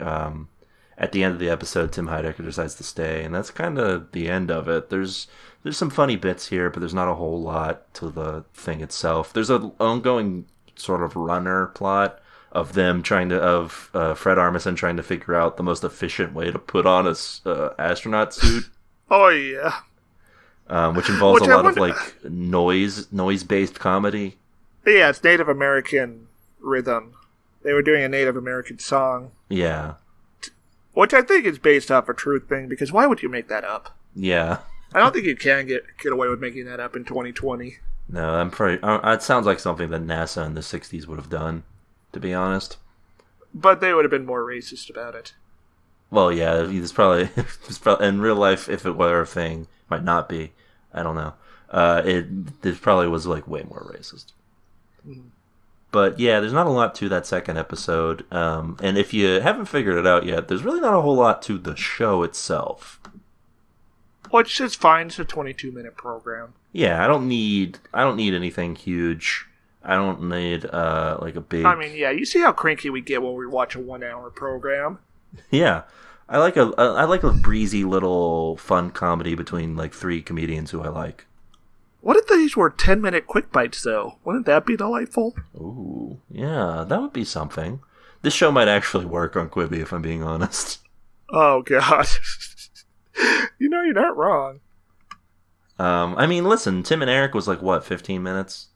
At the end of the episode, Tim Heidecker decides to stay, and that's kind of the end of it. There's some funny bits here, but there's not a whole lot to the thing itself. There's an ongoing sort of runner plot of them Fred Armisen trying to figure out the most efficient way to put on a astronaut suit. Oh yeah. Which involves a lot of noise-based comedy. Yeah, it's Native American rhythm. They were doing a Native American song. Yeah. Which I think is based off a true thing, because why would you make that up? Yeah. I don't think you can get away with making that up in 2020. No, it sounds like something that NASA in the 60s would have done, to be honest. But they would have been more racist about it. Well, yeah, it's probably in real life, if it were a thing, might not be. I don't know. It probably was way more racist. Mm-hmm. But yeah, there's not a lot to that second episode. And if you haven't figured it out yet, there's really not a whole lot to the show itself. Which is fine. It's a 22-minute program. Yeah, I don't need anything huge. I don't need a big. I mean, yeah, you see how cranky we get when we watch a 1-hour program. Yeah, I like a breezy little fun comedy between 3 comedians who I like. What if these were 10-minute quick bites, though? Wouldn't that be delightful? Ooh, yeah, that would be something. This show might actually work on Quibi, if I'm being honest. Oh, God. You're not wrong. I mean, listen, Tim and Eric was 15 minutes?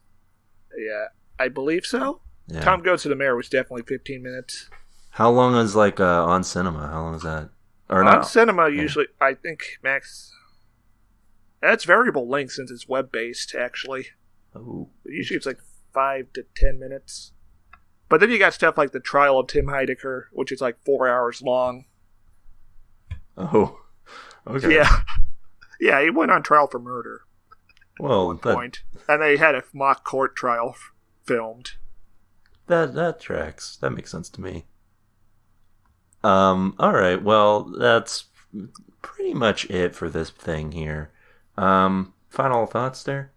Yeah, I believe so. Yeah. Tom Goes to the Mayor was definitely 15 minutes. How long is, On Cinema? How long is that? Or On Cinema, usually, I think, max... That's variable length since it's web-based, actually. Oh. Usually it's 5 to 10 minutes. But then you got stuff like The Trial of Tim Heidecker, which is 4 hours long. Oh. Okay. Yeah. Yeah, he went on trial for murder. Well, at one point. And they had a mock court trial filmed. That tracks. That makes sense to me. Alright, well, that's pretty much it for this thing here. Final thoughts there?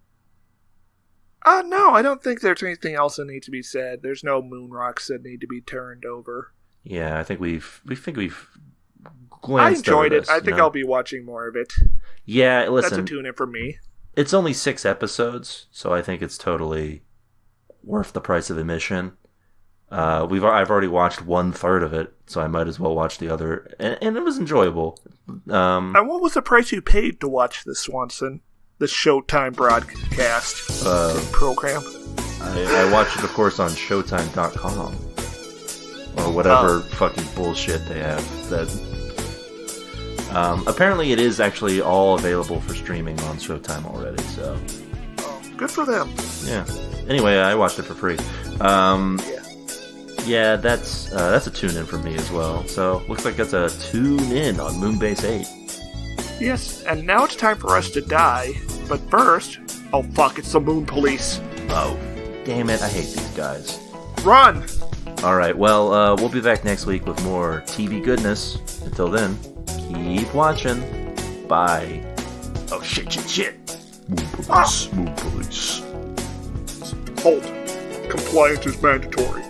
No, I don't think there's anything else that needs to be said. There's no moon rocks that need to be turned over. Yeah, I think we've I enjoyed it. I think I'll be watching more of it. Yeah, listen. That's a tune-in for me. It's only 6 episodes, so I think it's totally worth the price of admission. I've already watched 1/3 of it, so I might as well watch the other, and it was enjoyable. And what was the price you paid to watch this, Swanson? The Showtime broadcast program? I watched it, of course, on Showtime.com. Or whatever fucking bullshit they have. That apparently it is actually all available for streaming on Showtime already, so... good for them. Yeah. Anyway, I watched it for free. Yeah. Yeah, that's a tune-in for me as well. So, looks like that's a tune-in on Moonbase 8. Yes, and now it's time for us to die. But first... Oh, fuck, it's the Moon Police. Oh, damn it, I hate these guys. Run! Alright, well, we'll be back next week with more TV goodness. Until then, keep watching. Bye. Oh, shit. Moon Police, Moon Police. Hold. Compliance is mandatory.